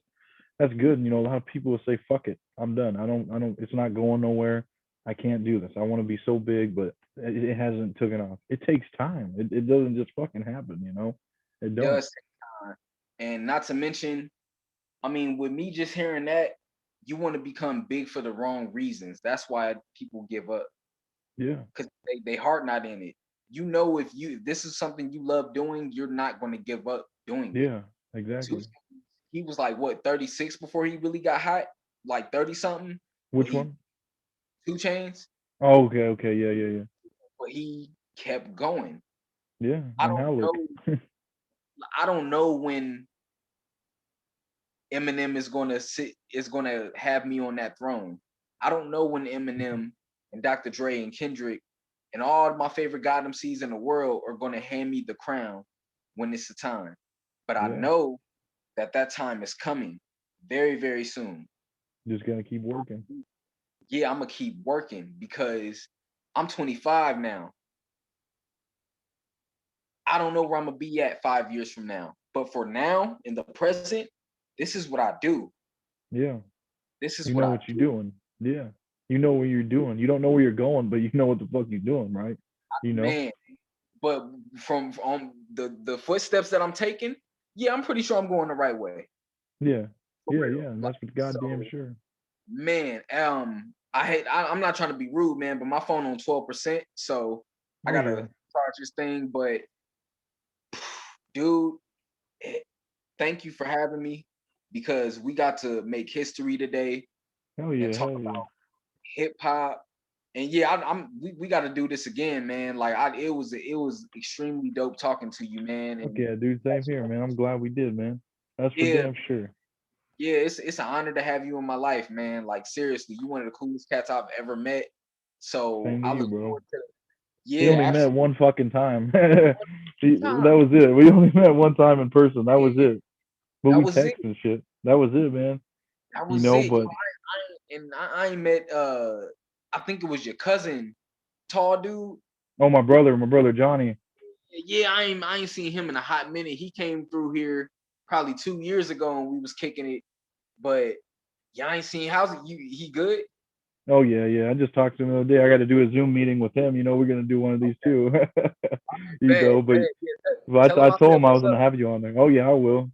that's good. A lot of people will say, "Fuck it, I'm done. I don't. It's not going nowhere. I can't do this. I want to be so big, but it hasn't taken off. It takes time. It doesn't just fucking happen. It it don't. does take time. And not to mention, I mean, with me just hearing that, you want to become big for the wrong reasons. That's why people give up Yeah, because they heart not in it. If this is something you love doing, you're not going to give up doing it. yeah, Two, exactly. he was like what 36 before he really got hot, like 30 something. But Which he one? 2 chains, Oh, okay, okay, yeah, yeah, yeah, but he kept going. yeah. I And don't how look? know. I don't know when Eminem is gonna have me on that throne. I don't know when Eminem and Dr. Dre and Kendrick and all my favorite God MCs in the world are gonna hand me the crown when it's the time. But I Yeah, know that time is coming very, very soon. just gotta keep working. Yeah, I'm gonna keep working because I'm 25 now. I don't know where I'm gonna be at 5 years from now. But for now, in the present, this is what I do. Yeah, This is you what know I what you're do. doing. Yeah, you know what you're doing. You don't know where you're going, but you know what the fuck you're doing, right? You know? Man, but from the footsteps that I'm taking, yeah, I'm pretty sure I'm going the right way. Yeah, For yeah, real. yeah. And Like that's for goddamn so, sure. man, I'm not trying to be rude, man, but my phone on 12%, so I Oh gotta yeah, charge this thing. But dude, eh, thank you for having me because we got to make history today hell and yeah, talk hell about yeah. hip hop. And yeah, we got to do this again, man. Like it was extremely dope talking to you, man. Fuck And yeah, dude. Same here, man. I'm glad we did, man. That's for yeah, damn sure. yeah, it's an honor to have you in my life, man. Like seriously, you one of the coolest cats I've ever met. So Same to I you, look bro. forward to We yeah, only met absolutely. one fucking time. One That time. was it. We only met one time in person. That was Yeah, it. But that we was it. text and shit. That was it, man. That was it. But I ain't met I think it was your cousin, tall dude. oh, my brother Johnny. Yeah, I ain't seen him in a hot minute. He came through here probably 2 years ago and we was kicking it. But yeah, I ain't seen how's it you he good? Oh yeah, yeah. I just talked to him the other day. I got to do a Zoom meeting with him. We're gonna do one of these Okay. too. Bad, But bad. Yeah. Tell him I I told said him I what's was gonna up. have you on there. Oh yeah, I will.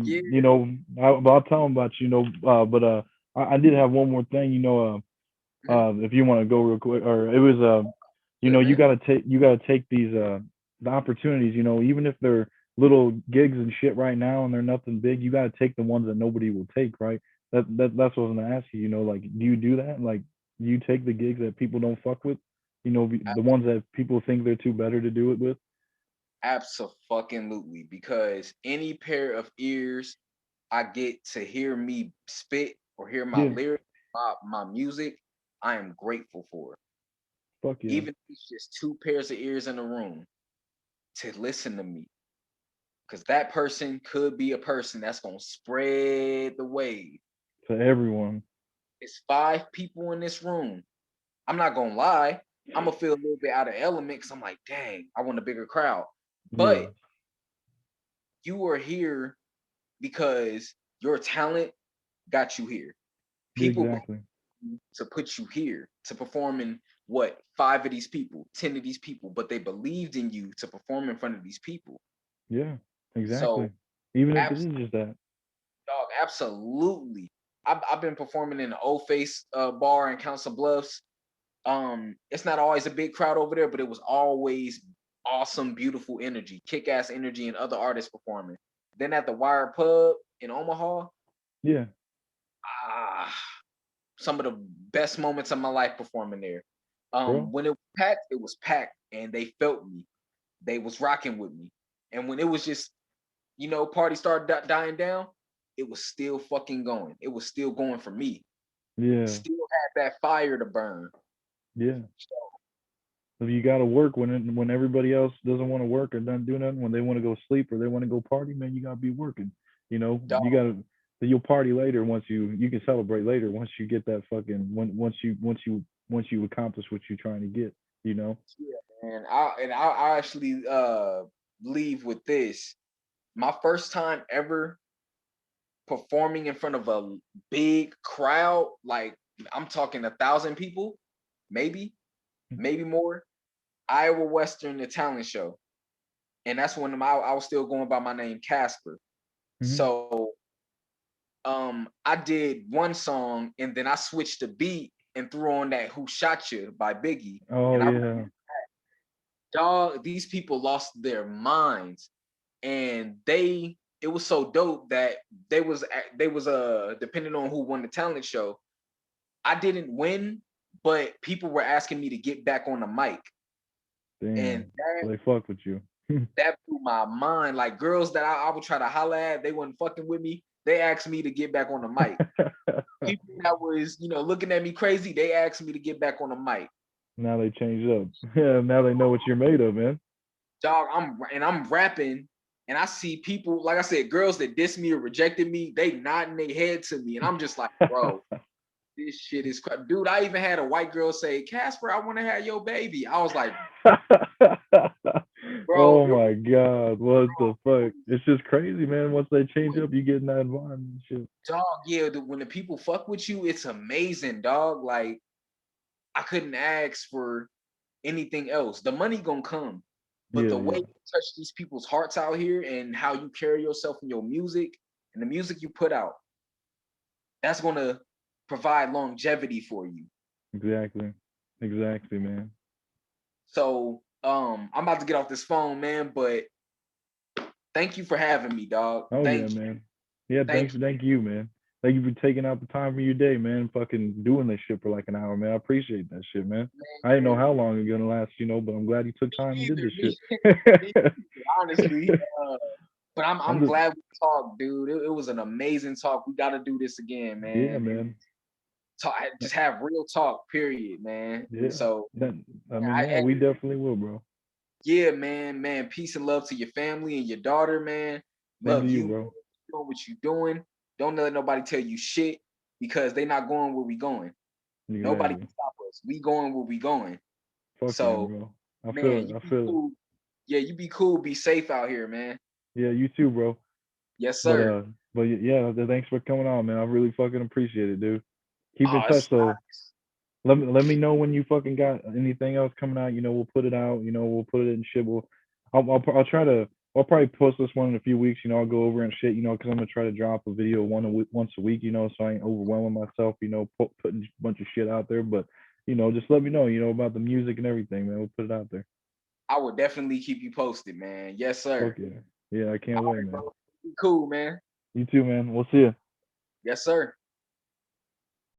Yeah, But I'll tell him about but I did have one more thing. Mhm. If you want to go real quick, or it was Good man. you gotta take these the opportunities. Even if they're little gigs and shit right now, and they're nothing big, you gotta take the ones that nobody will take, right? That's what I was gonna ask you. Like, do you do that? Like, do you take the gigs that people don't fuck with? The ones that people think they're too better to do it with. Absolutely, because any pair of ears I get to hear me spit or hear my Yeah, lyrics, my music, I am grateful for. fuck yeah, Even if it's just two pairs of ears in a room to listen to me, because that person could be a person that's gonna spread the wave. to everyone. It's five people in this room. I'm not gonna lie, I'm gonna feel a little bit out of element because I'm like, dang, I want a bigger crowd. Yeah, But you are here because your talent got you here. yeah, People vote exactly. you to put you here to perform in what, five of these people, 10 of these people, but they believed in you to perform in front of these people. Yeah, So, exactly. Even if it abs- is just that. dog, absolutely. I've been performing in the Old Face bar in Council Bluffs. It's not always a big crowd over there, but it was always awesome, beautiful energy, kick ass energy, and other artists performing. Then at the Wire Pub in Omaha, Yeah, ah, some of the best moments of my life performing there. bro. When it was packed, and they felt me. They was rocking with me. And when it was just, party started dying down, it was still fucking going. It was still going for me. Yeah, Still had that fire to burn. yeah. If you got to work when everybody else doesn't want to work or doesn't do nothing, when they want to go sleep or they want to go party, man, you got to be working. Dog, You got to. You'll party later once you can celebrate later once you get that fucking once you accomplish what you're trying to get. You know. yeah, man. I actually leave with this. My first time ever performing in front of a big crowd, like I'm talking 1,000 people, maybe, maybe more. Iowa Western, the talent show, and that's when I was still going by my name Casper. Hmm. So I did one song and then I switched the beat and threw on that "Who Shot You" by Biggie, Oh and I yeah. dog, these people lost their minds, and it was so dope that they was depending on who won the talent show. I didn't win, but people were asking me to get back on the mic, and Damn. that So they fuck with you. that blew my mind. Like girls that I would try to holla at, they wasn't fucking with me. They asked me to get back on the mic. People that was, looking at me crazy, they asked me to get back on the mic. Now they changed up. Yeah. Now they know what you're made of, man. Dog, I'm rapping, and I see people, like I said, girls that diss me or rejected me, they nodding their head to me, and I'm just like, bro, this shit is crap. Dude, I even had a white girl say, Casper, I want to have your baby. I was like, bro, Oh my god, what the fuck? It's just crazy, man. Once they change up, you get in that environment and shit. dog, yeah, when the people fuck with you, it's amazing, dog. Like, I couldn't ask for anything else. The money gonna come, but Yeah, the way yeah, you touch these people's hearts out here and how you carry yourself in your music and the music you put out, that's gonna provide longevity for you. exactly, exactly, man. So, I'm about to get off this phone, man, but thank you for having me, dog. Oh yeah, Thank you, man. Yeah, thank you. thank you, man. Thank you for taking out the time from your day, man. Fucking doing this shit for like an hour, man. I appreciate that shit, man. I didn't know Man, how long it's gonna last, but I'm glad you took time and did either this me, shit. me either, honestly. But I'm I'm just, glad we talked, dude. It was an amazing talk. We got to do this again, yeah, man. And man. talk, just have real talk, period, man. Yeah. So, That, I mean, I, yeah, we definitely will, bro. yeah, man. Peace and love to your family and your daughter, man. Same to Love you, you bro. doing what you doing. Don't let nobody tell you shit because they not going where we going. Nobody can Exactly. stop us. We going where we going. Fuck yeah, So, bro. I feel man, it. you I be feel it. cool. Yeah, you be cool. Be safe out here, man. Yeah, you too, bro. Yes, But sir. yeah, thanks for coming on, man. I really fucking appreciate it, dude. Keep in Oh, touch it's though. Let me know when you fucking got anything else coming out. We'll put it out. We'll put it in shit. I'll try to. I'll probably post this one in a few weeks. I'll go over and shit. Because I'm gonna try to drop a video once a week. So I ain't overwhelming myself. Putting a bunch of shit out there. But just let me know. About the music and everything, man. We'll put it out there. I will definitely keep you posted, man. Yes, sir. Fuck yeah. Yeah, I can't All wait, right, man. bro. Cool, man. You too, man. We'll see you. Yes, sir.